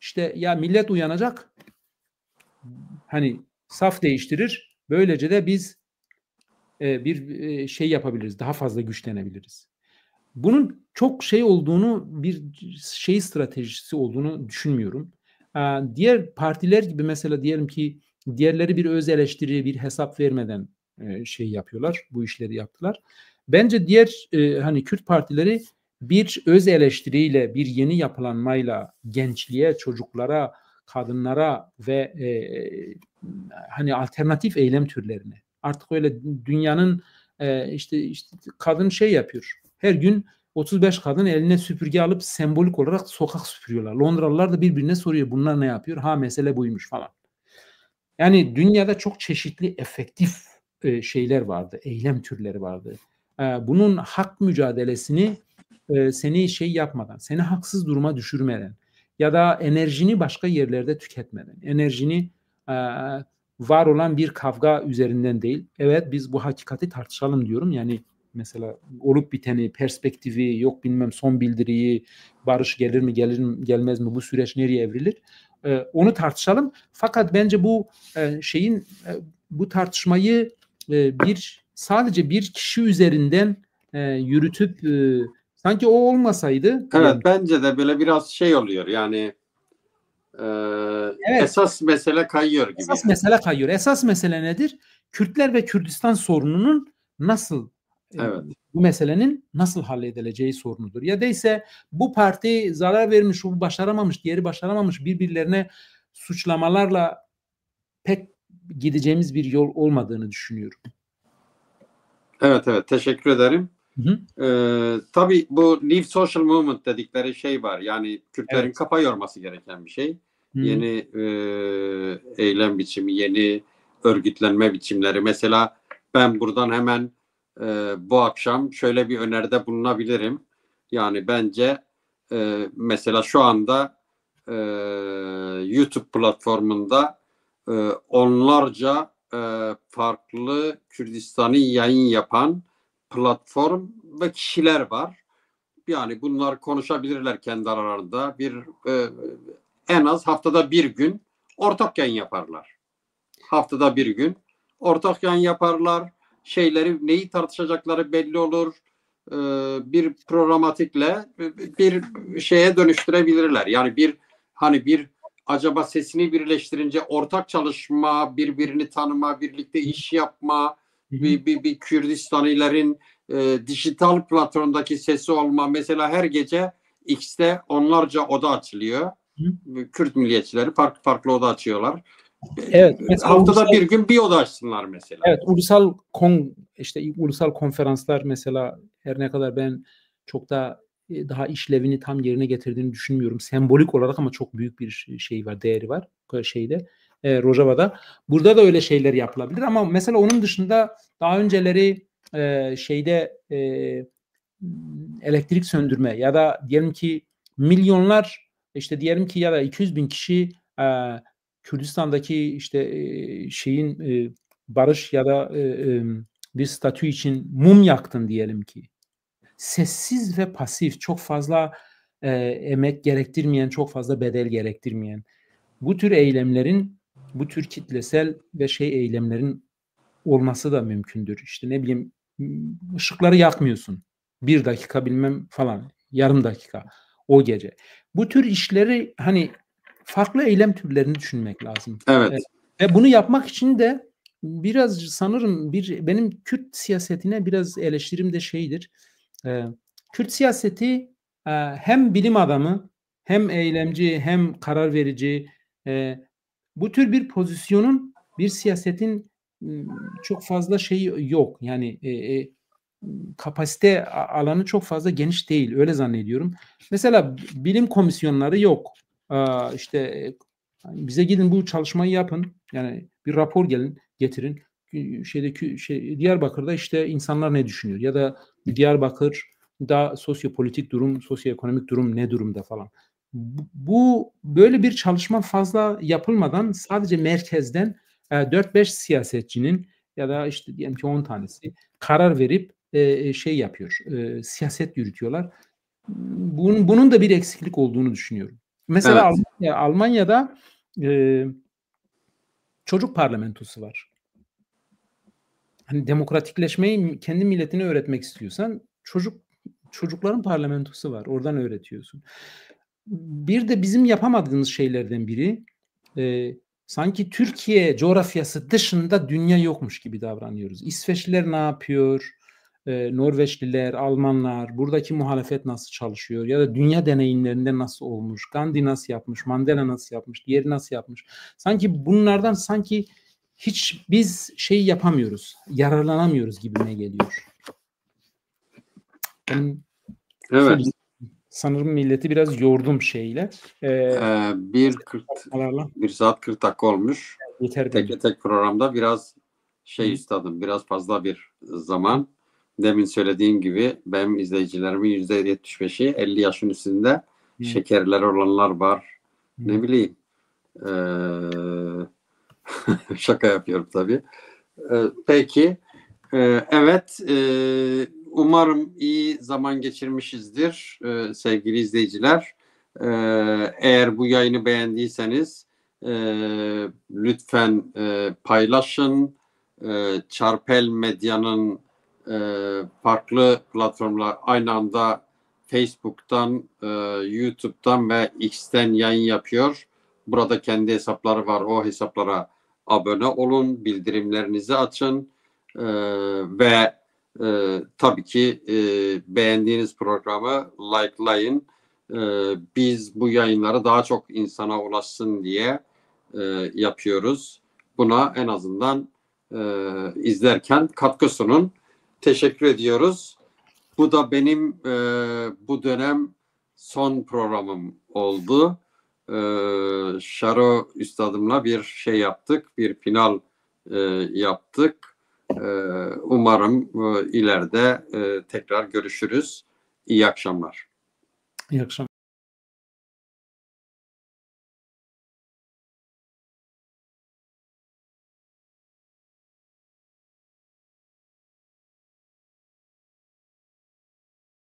işte ya millet uyanacak, hani saf değiştirir. Böylece de biz bir şey yapabiliriz. Daha fazla güçlenebiliriz. Bunun çok şey olduğunu, bir şey stratejisi olduğunu düşünmüyorum. Diğer partiler gibi mesela diyelim ki diğerleri bir öz eleştiri, bir hesap vermeden şey yapıyorlar. Bu işleri yaptılar. Bence diğer hani Kürt partileri bir öz eleştiriyle, bir yeni yapılanmayla gençliğe, çocuklara, kadınlara ve hani alternatif eylem türlerine. Artık öyle dünyanın işte kadın şey yapıyor. Her gün 35 kadın eline süpürge alıp sembolik olarak sokak süpürüyorlar. Londralılar da birbirine soruyor bunlar ne yapıyor? Ha mesele buymuş falan. Yani dünyada çok çeşitli efektif şeyler vardı, eylem türleri vardı. Bunun hak mücadelesini seni şey yapmadan, seni haksız duruma düşürmeden ya da enerjini başka yerlerde tüketmeden, enerjini var olan bir kavga üzerinden değil. Evet, biz bu hakikati tartışalım diyorum. Yani mesela olup biteni, perspektifi, yok bilmem son bildiriyi, barış gelir mi, gelir mi, gelmez mi, bu süreç nereye evrilir? Onu tartışalım. Fakat bence bu bu tartışmayı sadece bir kişi üzerinden yürütüp sanki o olmasaydı diyelim. Evet, bence de böyle biraz şey oluyor yani Evet. esas mesele kayıyor gibi. Esas mesele kayıyor. Esas mesele nedir? Kürtler ve Kürdistan sorununun nasıl Evet. bu meselenin nasıl halledileceği sorunudur. Ya da ise bu parti zarar vermiş, bu başaramamış, diğeri başaramamış, birbirlerine suçlamalarla pek gideceğimiz bir yol olmadığını düşünüyorum. Evet, teşekkür ederim. Hı. Tabii bu New Social Movement dedikleri şey var. Yani Kürtlerin Evet. kafa yorması gereken bir şey. Hı. Yeni eylem biçimi, yeni örgütlenme biçimleri. Mesela ben buradan hemen bu akşam şöyle bir öneride bulunabilirim. Yani bence mesela şu anda YouTube platformunda onlarca farklı Kürdistan'ı yayın yapan platform ve kişiler var. Yani bunlar konuşabilirler kendi aralarında. En az haftada bir gün ortak yayın yaparlar. Haftada bir gün ortak yayın yaparlar. Neyi tartışacakları belli olur. Bir programatikle bir şeye dönüştürebilirler. Yani bir acaba sesini birleştirince ortak çalışma, birbirini tanıma, birlikte iş yapma, bir Kürdistanilerin dijital platformdaki sesi olma. Mesela her gece X'te onlarca oda açılıyor. Kürt milliyetçileri farklı farklı oda açıyorlar. Evet, mesela haftada bir gün bir oda açsınlar mesela. Evet, ulusal konferanslar mesela her ne kadar ben çok da daha işlevini tam yerine getirdiğini düşünmüyorum. Sembolik olarak ama çok büyük bir şey var, değeri var şeyde. Rojava'da. Burada da öyle şeyler yapılabilir ama mesela onun dışında daha önceleri elektrik söndürme ya da diyelim ki milyonlar diyelim ki ya da 200 bin kişi Kürdistan'daki barış ya da bir statü için mum yaktın diyelim ki. Sessiz ve pasif, çok fazla emek gerektirmeyen, çok fazla bedel gerektirmeyen bu tür eylemlerin, bu tür kitlesel ve eylemlerin olması da mümkündür. İşte ne bileyim, ışıkları yakmıyorsun. 1 dakika bilmem falan, yarım dakika o gece. Bu tür işleri farklı eylem türlerini düşünmek lazım. Evet. Ve bunu yapmak için de biraz sanırım benim Kürt siyasetine biraz eleştirim de şeydir. Kürt siyaseti hem bilim adamı, hem eylemci, hem karar verici, bu tür bir pozisyonun, bir siyasetin çok fazla yok. Yani kapasite alanı çok fazla geniş değil. Öyle zannediyorum. Mesela bilim komisyonları yok. Bize gidin bu çalışmayı yapın. Yani bir rapor getirin. Diyarbakır'da insanlar ne düşünüyor? Ya da Diyarbakır'da sosyopolitik durum, sosyoekonomik durum ne durumda falan. Bu böyle bir çalışma fazla yapılmadan sadece merkezden 4-5 siyasetçinin ya da diyelim ki 10 tanesi karar verip yapıyor. Siyaset yürütüyorlar. Bunun da bir eksiklik olduğunu düşünüyorum. Mesela Evet. Almanya'da çocuk parlamentosu var. Hani demokratikleşmeyi kendi milletine öğretmek istiyorsan çocukların parlamentosu var. Oradan öğretiyorsun. Bir de bizim yapamadığımız şeylerden biri sanki Türkiye coğrafyası dışında dünya yokmuş gibi davranıyoruz. İsveçliler ne yapıyor? Norveçliler, Almanlar, buradaki muhalefet nasıl çalışıyor? Ya da dünya deneyimlerinde nasıl olmuş? Gandhi nasıl yapmış? Mandela nasıl yapmış? Diğeri nasıl yapmış? Sanki bunlardan hiç biz yapamıyoruz. Yararlanamıyoruz gibime geliyor. Evet. Sanırım milleti biraz yordum şeyle. 1 saat 40 dakika olmuş. Yeter bence. Tek programda biraz Üstadım, biraz fazla bir zaman. Demin söylediğim gibi benim izleyicilerimin %75'i 50 yaşın üstünde, şekerleri olanlar var. Ne bileyim. Şaka yapıyorum tabii. Peki. Evet. Umarım iyi zaman geçirmişizdir sevgili izleyiciler. Eğer bu yayını beğendiyseniz lütfen paylaşın. Çarpel Medya'nın farklı platformlar aynı anda Facebook'tan, YouTube'dan ve X'ten yayın yapıyor. Burada kendi hesapları var. O hesaplara abone olun, bildirimlerinizi açın ve tabii ki beğendiğiniz programı likelayın. Biz bu yayınları daha çok insana ulaşsın diye yapıyoruz. Buna en azından izlerken katkı sunun. Teşekkür ediyoruz. Bu da benim bu dönem son programım oldu. Şaro Üstadım'la bir şey yaptık, bir final yaptık. Umarım ileride tekrar görüşürüz. İyi akşamlar. İyi akşamlar.